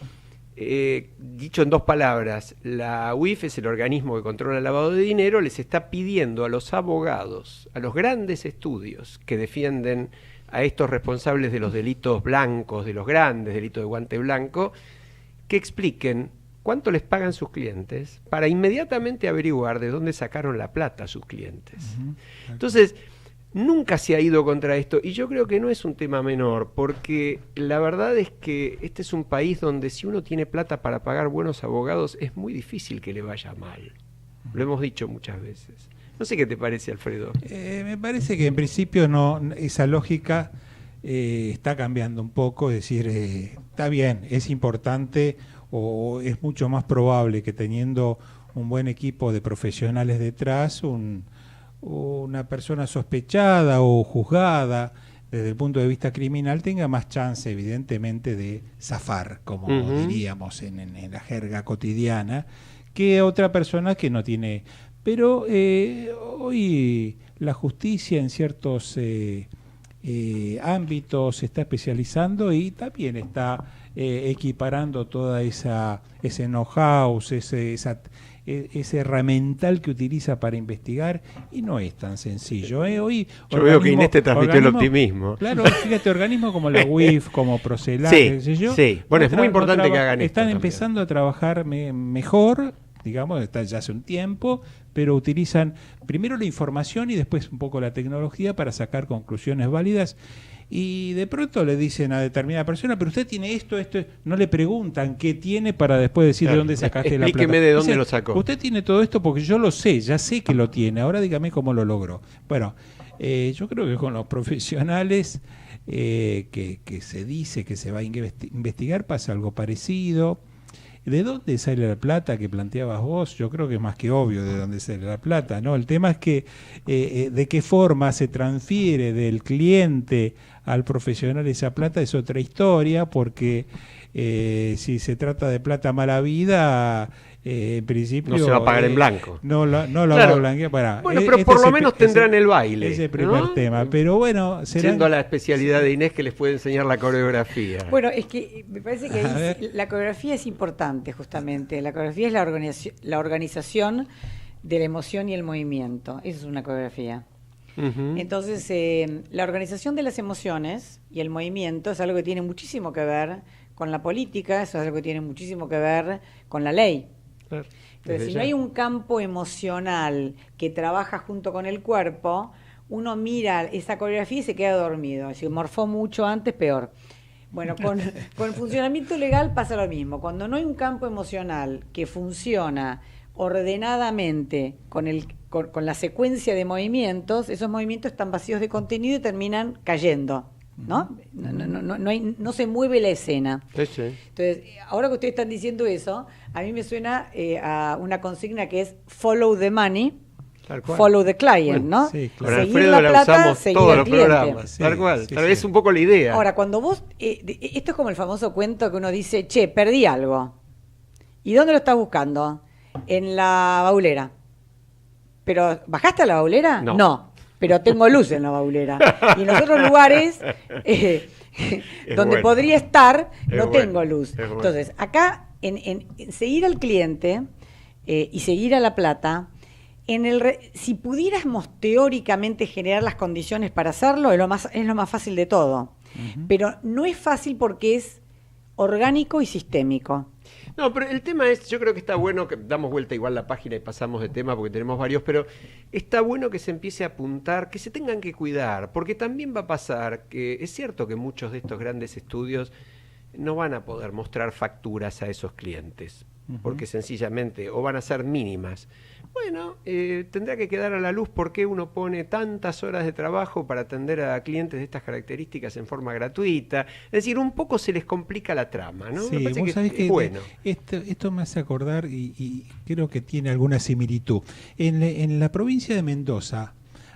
Dicho en dos palabras, la UIF es el organismo que controla el lavado de dinero, les está pidiendo a los abogados, a los grandes estudios que defienden a estos responsables de los delitos blancos, de los grandes delitos de guante blanco, que expliquen cuánto les pagan sus clientes para inmediatamente averiguar de dónde sacaron la plata sus clientes. Entonces, nunca se ha ido contra esto, y yo creo que no es un tema menor, porque la verdad es que este es un país donde si uno tiene plata para pagar buenos abogados, es muy difícil que le vaya mal. Lo hemos dicho muchas veces. No sé qué te parece, Alfredo. Me parece que en principio esa lógica está cambiando un poco, es decir, está bien, es importante o es mucho más probable que teniendo un buen equipo de profesionales detrás, una persona sospechada o juzgada desde el punto de vista criminal tenga más chance, evidentemente, de zafar, como diríamos en la jerga cotidiana, que otra persona que no tiene. Pero hoy la justicia en ciertos ámbitos se está especializando y también está equiparando toda ese know-how, ese herramental que utiliza para investigar, y no es tan sencillo. Hoy yo veo que Inés te transmitió el optimismo. Claro, fíjate, organismos como la UIF, como Procelar, sí, qué sé yo. sí. Bueno, es muy importante que hagan esto. Están empezando a trabajar mejor, digamos, está ya hace un tiempo, pero utilizan primero la información y después un poco la tecnología para sacar conclusiones válidas. Y de pronto le dicen a determinada persona, pero usted tiene esto, no le preguntan qué tiene para después decir de dónde sacaste la plata. Explíqueme de dónde lo sacó. Usted tiene todo esto porque yo lo sé, ya sé que lo tiene, ahora dígame cómo lo logró. Bueno, yo creo que con los profesionales que se dice que se va a investigar pasa algo parecido. ¿De dónde sale la plata que planteabas vos? Yo creo que es más que obvio de dónde sale la plata, ¿no? El tema es que de qué forma se transfiere del cliente al profesional esa plata es otra historia, porque si se trata de plata mala vida, en principio... No se va a pagar en blanco. No la va a blanquear. Bueno, pero por lo menos tendrán el baile. Ese primer tema. Pero bueno... Siendo a la especialidad de Inés que les puede enseñar la coreografía. Bueno, es que me parece que ahí la coreografía es importante, justamente. La coreografía es la organización de la emoción y el movimiento. Eso es una coreografía. Entonces, la organización de las emociones y el movimiento es algo que tiene muchísimo que ver con la política, eso es algo que tiene muchísimo que ver con la ley. Claro. Entonces, si no hay un campo emocional que trabaja junto con el cuerpo, uno mira esa coreografía y se queda dormido. Si morfó mucho antes, peor. Bueno, con el funcionamiento legal pasa lo mismo. Cuando no hay un campo emocional que funciona ordenadamente con la secuencia de movimientos, esos movimientos están vacíos de contenido y terminan cayendo, ¿no? No se mueve la escena. Sí. Entonces, ahora que ustedes están diciendo eso, a mí me suena a una consigna que es follow the money, follow the client, bueno, ¿no? Sí, claro. Seguir Alfredo la plata, usamos seguir todos al los cliente. programas, Sí, tal cual. sí, Tal vez sí. un poco la idea. Ahora, cuando vos, esto es como el famoso cuento que uno dice, che, perdí algo. ¿Y dónde lo estás buscando? En la baulera. ¿Pero bajaste a la baulera? No. Pero tengo luz en la baulera. Y en los otros lugares donde podría estar, no tengo luz. Entonces, acá, en seguir al cliente y seguir a la plata, si pudiéramos teóricamente generar las condiciones para hacerlo, es lo más fácil de todo. Pero no es fácil porque es orgánico y sistémico. No, pero el tema es, yo creo que está bueno que damos vuelta igual la página y pasamos de tema porque tenemos varios, pero está bueno que se empiece a apuntar, que se tengan que cuidar, porque también va a pasar que es cierto que muchos de estos grandes estudios no van a poder mostrar facturas a esos clientes, porque sencillamente o van a ser mínimas. Bueno, tendrá que quedar a la luz por qué uno pone tantas horas de trabajo para atender a clientes de estas características en forma gratuita. Es decir, un poco se les complica la trama, ¿no? Sí, me parece vos sabés que bueno. Esto me hace acordar y creo que tiene alguna similitud. En la provincia de Mendoza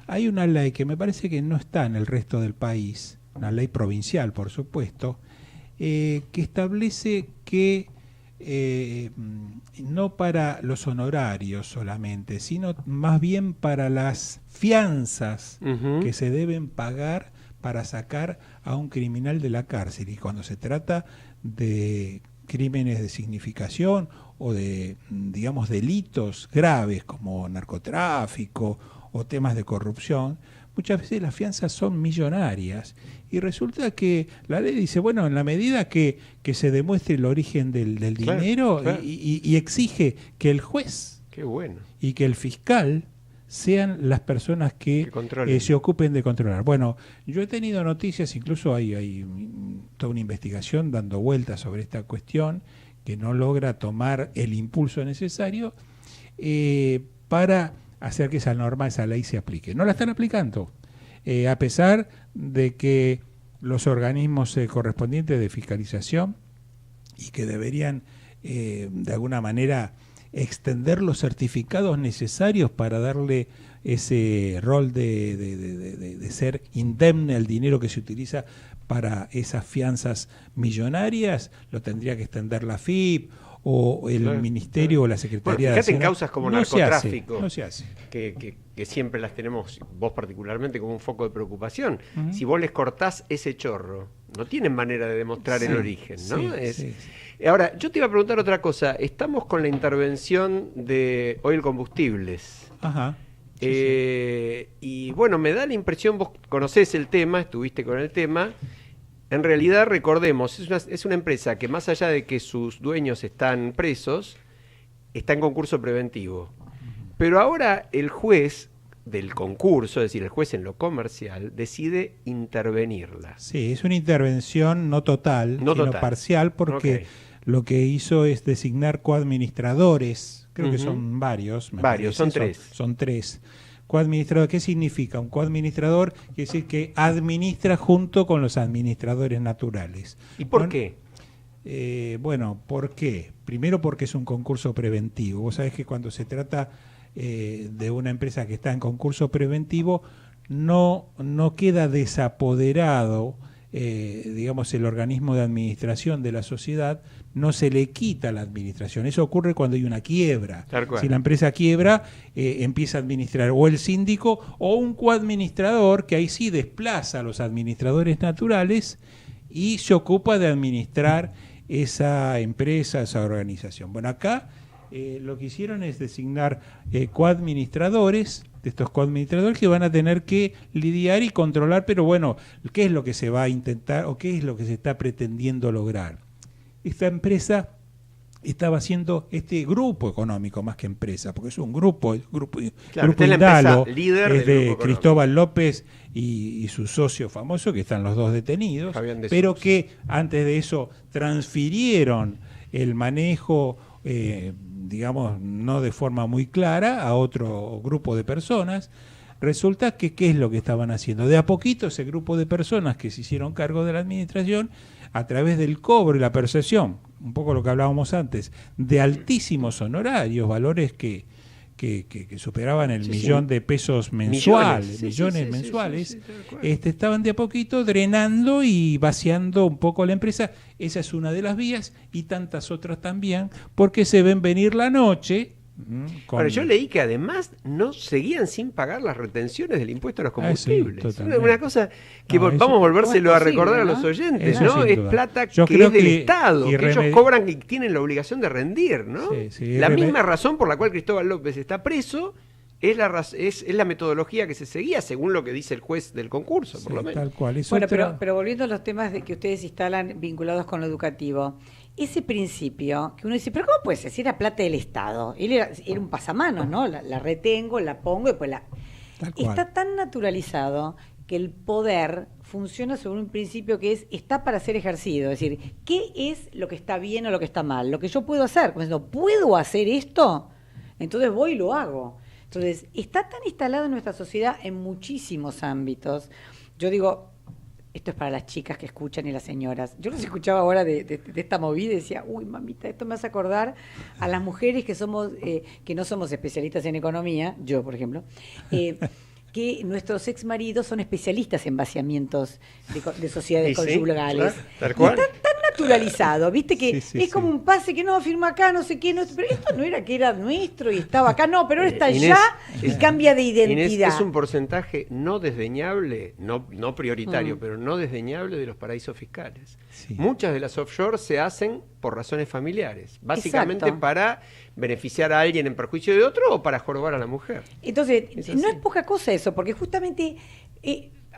hay una ley que me parece que no está en el resto del país, una ley provincial, por supuesto, que establece que no para los honorarios solamente, sino más bien para las fianzas que se deben pagar para sacar a un criminal de la cárcel. Y cuando se trata de crímenes de significación o de, digamos, delitos graves como narcotráfico o temas de corrupción, muchas veces las fianzas son millonarias y resulta que la ley dice, bueno, en la medida que se demuestre el origen del dinero, claro. Y exige que el juez Qué bueno. y que el fiscal sean las personas que se ocupen de controlar. Bueno, yo he tenido noticias, incluso hay toda una investigación dando vueltas sobre esta cuestión que no logra tomar el impulso necesario para hacer que esa norma, esa ley se aplique. No la están aplicando, a pesar de que los organismos correspondientes de fiscalización y que deberían de alguna manera extender los certificados necesarios para darle ese rol de ser indemne al dinero que se utiliza para esas fianzas millonarias, lo tendría que extender la FIP o el Ministerio o la Secretaría de Hacienda. Fíjate en causas como narcotráfico, no se hace. Que siempre las tenemos, vos particularmente, como un foco de preocupación. Si vos les cortás ese chorro, no tienen manera de demostrar el origen, ¿no? Sí. Ahora, yo te iba a preguntar otra cosa. Estamos con la intervención de Oil Combustibles. Ajá. Y bueno, me da la impresión, vos conocés el tema, estuviste con el tema. En realidad, recordemos, es una empresa que más allá de que sus dueños están presos, está en concurso preventivo. Pero ahora el juez del concurso, es decir, el juez en lo comercial, decide intervenirla. Sí, es una intervención no total, sino parcial, porque lo que hizo es designar coadministradores, creo que son varios. Son tres. Son tres. Coadministrador, ¿qué significa? Un coadministrador quiere decir que administra junto con los administradores naturales. ¿Y por qué? Bueno, ¿por qué? Primero porque es un concurso preventivo. Vos sabés que cuando se trata de una empresa que está en concurso preventivo, no queda desapoderado, digamos, el organismo de administración de la sociedad, no se le quita la administración. Eso ocurre cuando hay una quiebra. Si la empresa quiebra, empieza a administrar o el síndico o un coadministrador, que ahí sí desplaza a los administradores naturales y se ocupa de administrar esa empresa, esa organización. Bueno, acá lo que hicieron es designar coadministradores, de estos coadministradores que van a tener que lidiar y controlar, pero bueno, ¿qué es lo que se va a intentar o qué es lo que se está pretendiendo lograr? Esta empresa estaba haciendo este grupo económico más que empresa, porque es un grupo Indalo, es de Cristóbal López y su socio famoso, que están los dos detenidos, pero que antes de eso transfirieron el manejo, digamos, no de forma muy clara, a otro grupo de personas. Resulta que, ¿qué es lo que estaban haciendo? De a poquito ese grupo de personas que se hicieron cargo de la administración, a través del cobro y la percepción, un poco lo que hablábamos antes, de altísimos honorarios, valores que superaban el millón de pesos mensuales, millones mensuales, estaban de a poquito drenando y vaciando un poco la empresa. Esa es una de las vías, y tantas otras también, porque se ven venir la noche. Pero yo leí que además no seguían sin pagar las retenciones del impuesto a los combustibles. Es una cosa que vamos a volvérselo a recordar, ¿no?, a los oyentes, ¿no? Es plata que es del Estado, que ellos cobran y tienen la obligación de rendir, ¿no? La misma razón por la cual Cristóbal López está preso es la metodología que se seguía, según lo que dice el juez del concurso, por lo menos. Tal cual. Bueno, pero volviendo a los temas de que ustedes instalan vinculados con lo educativo, ese principio que uno dice, pero ¿cómo puede ser? Si era plata del Estado. Él era un pasamanos, ¿no? La retengo, la pongo y después está tan naturalizado que el poder funciona sobre un principio que está para ser ejercido. Es decir, ¿qué es lo que está bien o lo que está mal? Lo que yo puedo hacer. Como diciendo, ¿puedo hacer esto? Entonces voy y lo hago. Entonces, está tan instalado en nuestra sociedad en muchísimos ámbitos. Yo digo, esto es para las chicas que escuchan y las señoras. Yo los escuchaba ahora de esta movida y decía, uy, mamita, esto me hace acordar a las mujeres que somos que no somos especialistas en economía, yo, por ejemplo, que nuestros exmaridos son especialistas en vaciamientos de sociedades conyugales. Tal cual. Y está tan naturalizado, viste, que es como un pase que no, firma acá, no sé qué, no, pero esto no era que era nuestro y estaba acá, no, pero ahora está Inés, y cambia de identidad. Inés, es un porcentaje no desdeñable, no prioritario, pero no desdeñable de los paraísos fiscales. Muchas de las offshore se hacen por razones familiares, básicamente para beneficiar a alguien en perjuicio de otro o para jorobar a la mujer. Entonces, no es poca cosa eso, porque justamente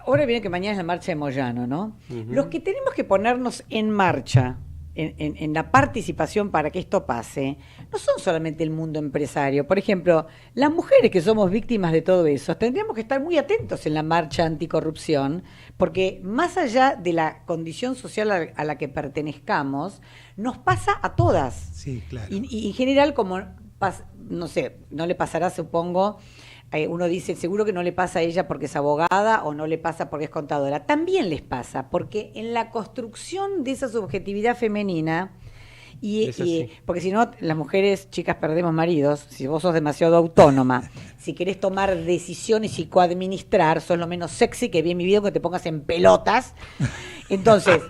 ahora viene que mañana es la marcha de Moyano, ¿no? Los que tenemos que ponernos en marcha en la participación para que esto pase, no son solamente el mundo empresario. Por ejemplo, las mujeres que somos víctimas de todo eso, tendríamos que estar muy atentos en la marcha anticorrupción, porque más allá de la condición social a la que pertenezcamos, nos pasa a todas. Sí, claro. Y en general, como, no sé, no le pasará, supongo, uno dice, seguro que no le pasa a ella porque es abogada o no le pasa porque es contadora. También les pasa, porque en la construcción de esa subjetividad femenina, porque si no, las mujeres, chicas, perdemos maridos. Si vos sos demasiado autónoma, si querés tomar decisiones y coadministrar, sos lo menos sexy que vi en mi vida, que te pongas en pelotas. Entonces,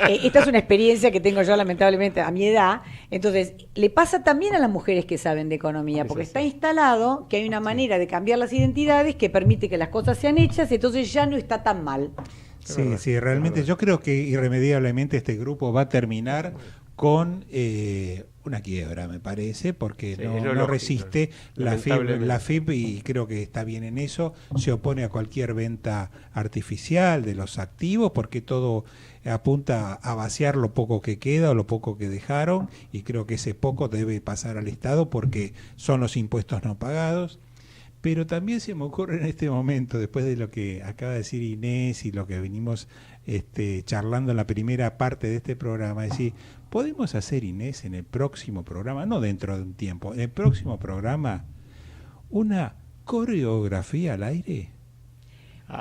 esta es una experiencia que tengo yo lamentablemente a mi edad. Entonces, le pasa también a las mujeres que saben de economía, porque está instalado que hay una manera de cambiar las identidades que permite que las cosas sean hechas, entonces ya no está tan mal. Sí, realmente yo creo que irremediablemente este grupo va a terminar con una quiebra, me parece, porque Sí, no lógico, resiste la lamentablemente. FIP, y creo que está bien en eso, se opone a cualquier venta artificial de los activos, porque todo apunta a vaciar lo poco que queda o lo poco que dejaron, y creo que ese poco debe pasar al Estado porque son los impuestos no pagados. Pero también se me ocurre en este momento, después de lo que acaba de decir Inés y lo que venimos charlando en la primera parte de este programa, es decir, ¿podemos hacer, Inés, en el próximo programa, no dentro de un tiempo, en el próximo programa, una coreografía al aire?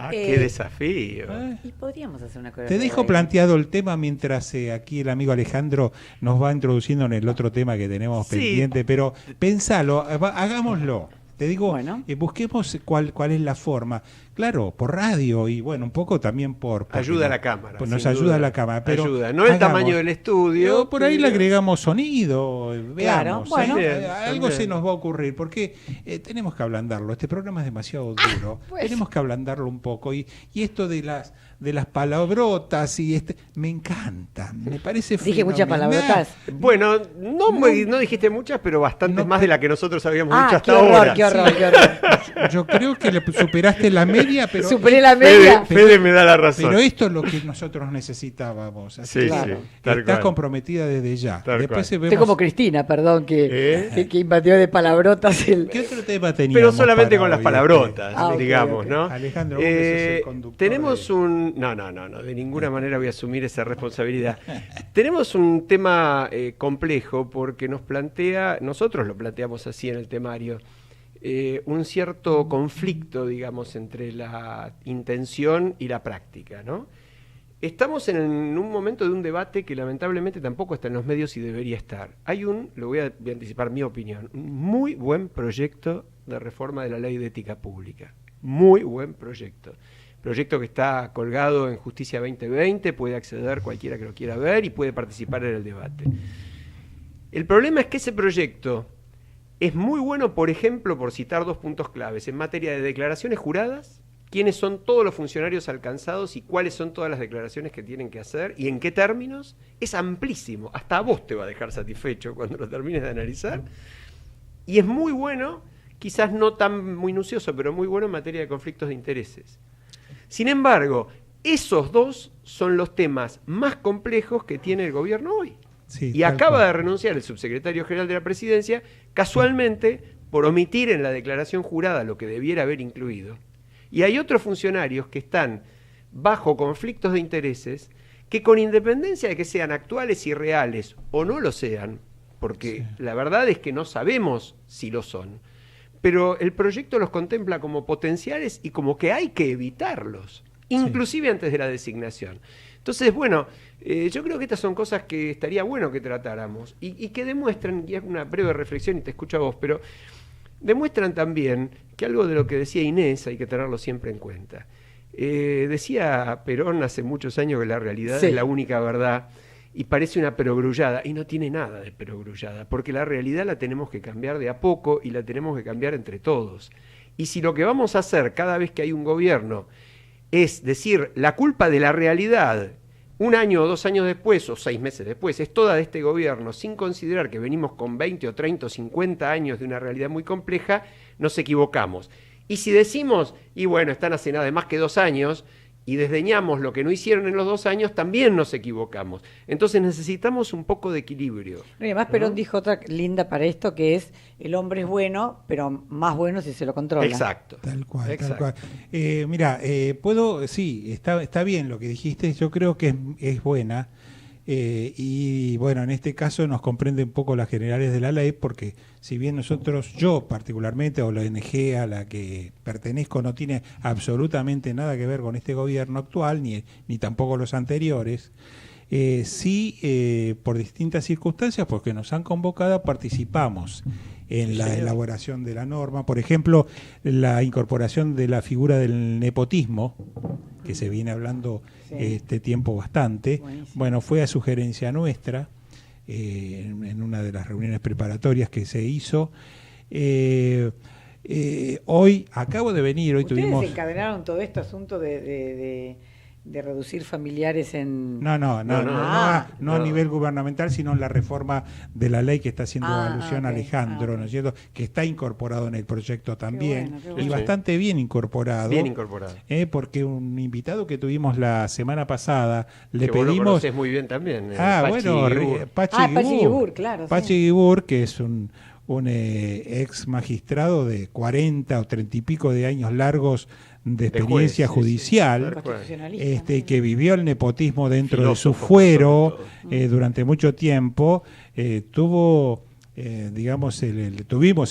Qué desafío. Y podríamos hacer una cosa. Te dejo planteado el tema mientras aquí el amigo Alejandro nos va introduciendo en el otro tema que tenemos Sí. pendiente, pero pensalo, hagámoslo. Te digo, Bueno. busquemos cuál es la forma. Claro, por radio y bueno, un poco también por Ayuda a la cámara. pues nos sin ayuda duda. a la cámara, pero Ayuda. No el hagamos. tamaño del estudio. Por ahí le pero- agregamos sonido, veamos. bueno. Algo También. se nos va a ocurrir, porque tenemos que ablandarlo. Este programa es demasiado duro. pues. Tenemos que ablandarlo un poco. Y esto de las palabrotas y me encanta. Me parece Dije muchas fenomenal. palabrotas. Bueno, no dijiste muchas, pero bastantes No, más de las que nosotros habíamos Ah, dicho qué hasta horror, ahora. qué horror, qué horror. Yo creo que le superaste la media, pero Superé la media. Fede me da la razón. pero esto es lo que nosotros necesitábamos. Así Sí, que sí, tal estás cual. comprometida desde ya. Tal Después cual. vemos Estoy como Cristina, perdón, que invadió de palabrotas el... ¿Qué otro tema teníamos? Pero solamente para con las hoy? palabrotas, Ah, ok, digamos, ok. ¿no? Alejandro, vos que sos el conductor tenemos de- un... No, de ninguna manera voy a asumir esa responsabilidad. Tenemos un tema complejo porque nosotros lo planteamos así en el temario, un cierto conflicto, digamos, entre la intención y la práctica, ¿no? Estamos en un momento de un debate que lamentablemente tampoco está en los medios y debería estar. Voy a anticipar mi opinión, un muy buen proyecto de reforma de la ley de ética pública. Muy buen proyecto. Proyecto que está colgado en Justicia 2020, puede acceder cualquiera que lo quiera ver y puede participar en el debate. El problema es que ese proyecto es muy bueno, por ejemplo, por citar dos puntos claves, en materia de declaraciones juradas, quiénes son todos los funcionarios alcanzados y cuáles son todas las declaraciones que tienen que hacer y en qué términos. Es amplísimo, hasta a vos te va a dejar satisfecho cuando lo termines de analizar. Y es muy bueno, quizás no tan minucioso, pero muy bueno en materia de conflictos de intereses. Sin embargo, esos dos son los temas más complejos que tiene el gobierno hoy. Sí, Y tal acaba cual. de renunciar el subsecretario general de la Presidencia, casualmente por omitir en la declaración jurada lo que debiera haber incluido. Y hay otros funcionarios que están bajo conflictos de intereses que, con independencia de que sean actuales y reales o no lo sean, porque la verdad es que no sabemos si lo son, pero el proyecto los contempla como potenciales y como que hay que evitarlos, inclusive antes de la designación. Entonces, bueno, yo creo que estas son cosas que estaría bueno que tratáramos y que demuestran, y es una breve reflexión y te escucho a vos, pero demuestran también que algo de lo que decía Inés hay que tenerlo siempre en cuenta. Decía Perón hace muchos años que la realidad Sí. es la única verdad y parece una perogrullada, y no tiene nada de perogrullada, porque la realidad la tenemos que cambiar de a poco y la tenemos que cambiar entre todos. Y si lo que vamos a hacer cada vez que hay un gobierno es decir, la culpa de la realidad, un año o 2 años después, o 6 meses después, es toda de este gobierno, sin considerar que venimos con 20 o 30 o 50 años de una realidad muy compleja, nos equivocamos. Y si decimos, y bueno, están hace nada más que 2 años, y desdeñamos lo que no hicieron en los 2 años, también nos equivocamos. Entonces necesitamos un poco de equilibrio. Y además Perón dijo otra linda para esto, que es el hombre es bueno, pero más bueno si se lo controla. Exacto. Tal cual, Exacto. tal cual. Mira, sí, está bien lo que dijiste, yo creo que es buena. Y bueno, en este caso nos comprende un poco las generales de la ley, porque si bien yo particularmente, o la ONG a la que pertenezco, no tiene absolutamente nada que ver con este gobierno actual, ni tampoco los anteriores, sí, por distintas circunstancias, porque nos han convocado, participamos en la elaboración de la norma. Por ejemplo, la incorporación de la figura del nepotismo, que se viene hablando este tiempo bastante. Buenísimo. Bueno, fue a sugerencia nuestra en una de las reuniones preparatorias que se hizo. Hoy acabo de venir, hoy Ustedes tuvimos... encadenaron todo este asunto de de reducir familiares en... No a nivel gubernamental, sino en la reforma de la ley que está haciendo alusión a Alejandro, ¿no es cierto? Que está incorporado en el proyecto también, qué bueno. y bastante bien incorporado. Bien incorporado. Porque un invitado que tuvimos la semana pasada, le que pedimos... vos lo conocés muy bien también. Pachi Guibur, claro. Pachi Guibur, que es un ex magistrado de 40 o 30 y pico de años largos de experiencia judicial, que vivió el nepotismo dentro filósofo, de su fuero durante mucho tiempo, tuvimos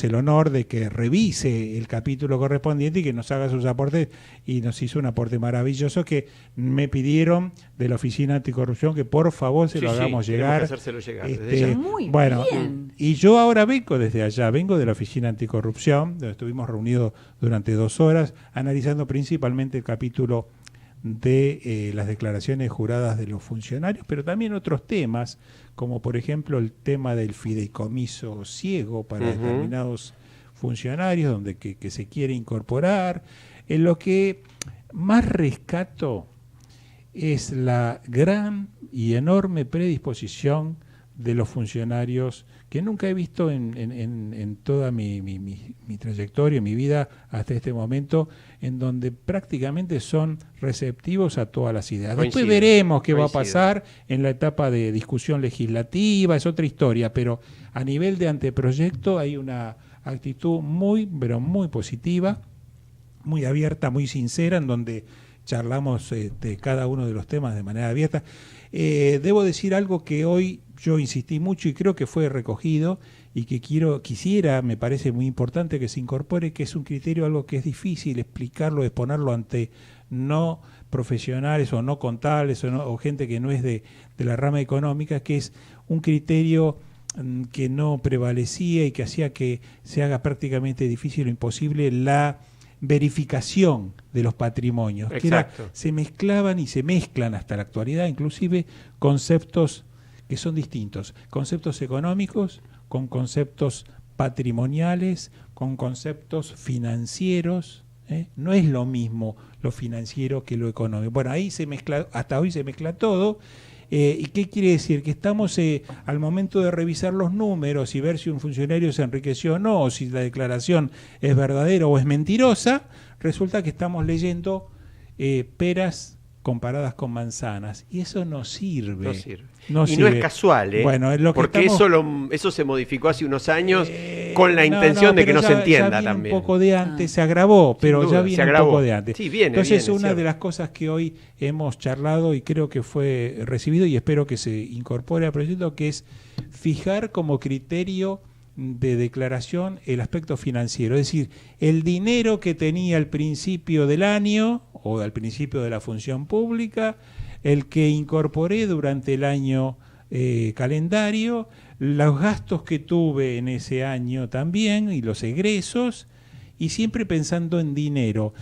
el honor de que revise el capítulo correspondiente y que nos haga sus aportes, y nos hizo un aporte maravilloso que me pidieron de la Oficina Anticorrupción que por favor se lo hagamos llegar. Que hacérselo llegar muy bien. Y yo ahora vengo desde allá, vengo de la Oficina Anticorrupción, donde estuvimos reunidos durante 2 horas analizando principalmente el capítulo de las declaraciones juradas de los funcionarios, pero también otros temas, como por ejemplo el tema del fideicomiso ciego para determinados funcionarios, donde que se quiere incorporar. En lo que más rescato es la gran y enorme predisposición de los funcionarios que nunca he visto en toda mi trayectoria, mi vida hasta este momento, en donde prácticamente son receptivos a todas las ideas. Después veremos qué va a pasar en la etapa de discusión legislativa, es otra historia, pero a nivel de anteproyecto hay una actitud muy, pero muy positiva, muy abierta, muy sincera, en donde charlamos de cada uno de los temas de manera abierta. Debo decir algo que hoy yo insistí mucho y creo que fue recogido y que quisiera, me parece muy importante que se incorpore, que es un criterio, algo que es difícil explicarlo, exponerlo ante no profesionales o no contables o gente que no es de la rama económica, que es un criterio que no prevalecía y que hacía que se haga prácticamente difícil o imposible la verificación de los patrimonios. Exacto. Se mezclaban y se mezclan hasta la actualidad inclusive conceptos que son distintos, conceptos económicos con conceptos patrimoniales, con conceptos financieros, no es lo mismo lo financiero que lo económico. Bueno, ahí se mezcla, hasta hoy se mezcla todo. ¿Y qué quiere decir? Que estamos al momento de revisar los números y ver si un funcionario se enriqueció o no, o si la declaración es verdadera o es mentirosa, resulta que estamos leyendo peras comparadas con manzanas, y eso no sirve. No es casual, Bueno, es lo que porque eso se modificó hace unos años con la intención de que no se entienda ya también. Un poco de antes, se agravó, pero duda, ya viene un poco de antes. Sí, viene, entonces, viene, una de las cosas que hoy hemos charlado y creo que fue recibido y espero que se incorpore al proyecto, que es fijar como criterio de declaración el aspecto financiero, es decir, el dinero que tenía al principio del año o al principio de la función pública, el que incorporé durante el año calendario, los gastos que tuve en ese año también y los egresos, y siempre pensando en dinero.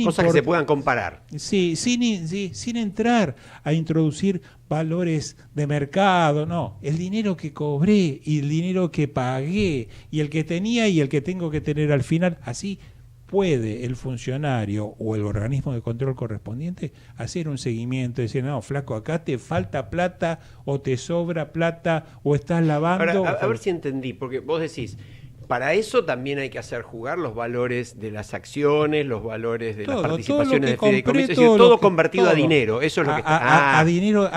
Cosas que se puedan comparar. Sí, sin entrar a introducir valores de mercado, no. El dinero que cobré y el dinero que pagué y el que tenía y el que tengo que tener al final, así puede el funcionario o el organismo de control correspondiente hacer un seguimiento, decir, no, flaco, acá te falta plata o te sobra plata o estás lavando. Ahora, a ver si entendí, porque vos decís, para eso también hay que hacer jugar los valores de las acciones, los valores de las participaciones de fideicomiso, es decir, todo convertido a dinero. Eso es lo que a dinero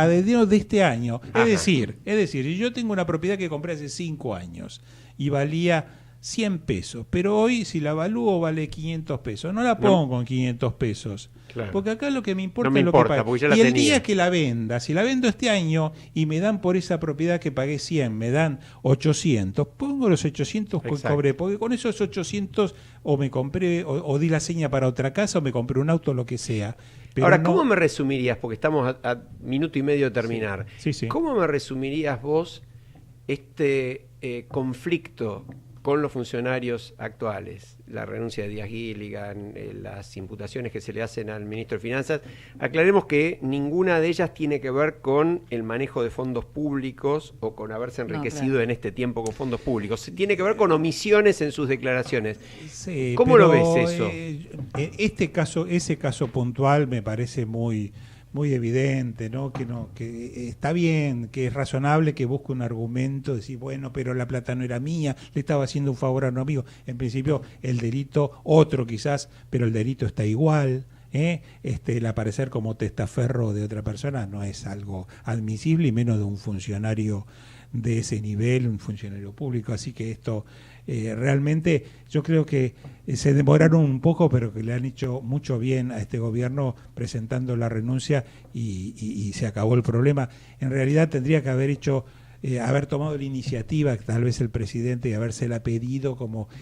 de este año. Es decir, si yo tengo una propiedad que compré hace 5 años y valía 100 pesos, pero hoy si la evalúo vale 500 pesos, no la pongo en 500 pesos. Claro. Porque acá lo que me importa es lo que pague. Y el día que la venda, si la vendo este año y me dan por esa propiedad que pagué 100, me dan 800, pongo los 800 que cobré, porque con esos 800 o me compré, o di la seña para otra casa, o me compré un auto, lo que sea. Pero ahora, ¿cómo me resumirías? Porque estamos a minuto y medio de terminar. Sí. ¿Cómo me resumirías vos este conflicto con los funcionarios actuales, la renuncia de Díaz Gilligan, las imputaciones que se le hacen al ministro de Finanzas? Aclaremos que ninguna de ellas tiene que ver con el manejo de fondos públicos o con haberse enriquecido en este tiempo con fondos públicos. Tiene que ver con omisiones en sus declaraciones. Sí, ¿Cómo lo ves eso? Ese caso puntual me parece muy muy evidente, ¿no? Que está bien, que es razonable que busque un argumento, decir, bueno, pero la plata no era mía, le estaba haciendo un favor a un amigo. En principio, el delito, otro quizás, pero el delito está igual. El aparecer como testaferro de otra persona no es algo admisible, y menos de un funcionario de ese nivel, un funcionario público. Así que esto realmente yo creo que se demoraron un poco, pero que le han hecho mucho bien a este gobierno presentando la renuncia y se acabó el problema. En realidad tendría que haber haber tomado la iniciativa, tal vez el presidente, y habérsela pedido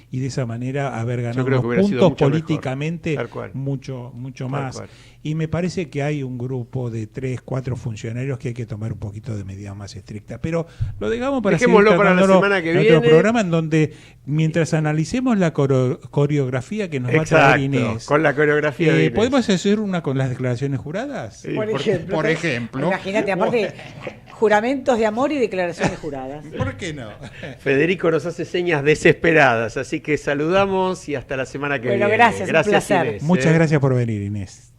y de esa manera haber ganado los puntos políticamente mucho más. Y me parece que hay un grupo de 3, 4 funcionarios que hay que tomar un poquito de medidas más estrictas. Pero lo dejamos para la semana que viene. Otro programa en donde, mientras analicemos la coreografía que nos va a traer Inés. Con la coreografía de Inés. ¿Podemos hacer una con las declaraciones juradas? Sí, por ejemplo. Imagínate, aparte, juramentos de amor y declaraciones juradas. ¿Por qué no? Federico nos hace señas desesperadas, así que saludamos y hasta la semana que viene. Gracias, un placer. Inés, Muchas gracias por venir, Inés.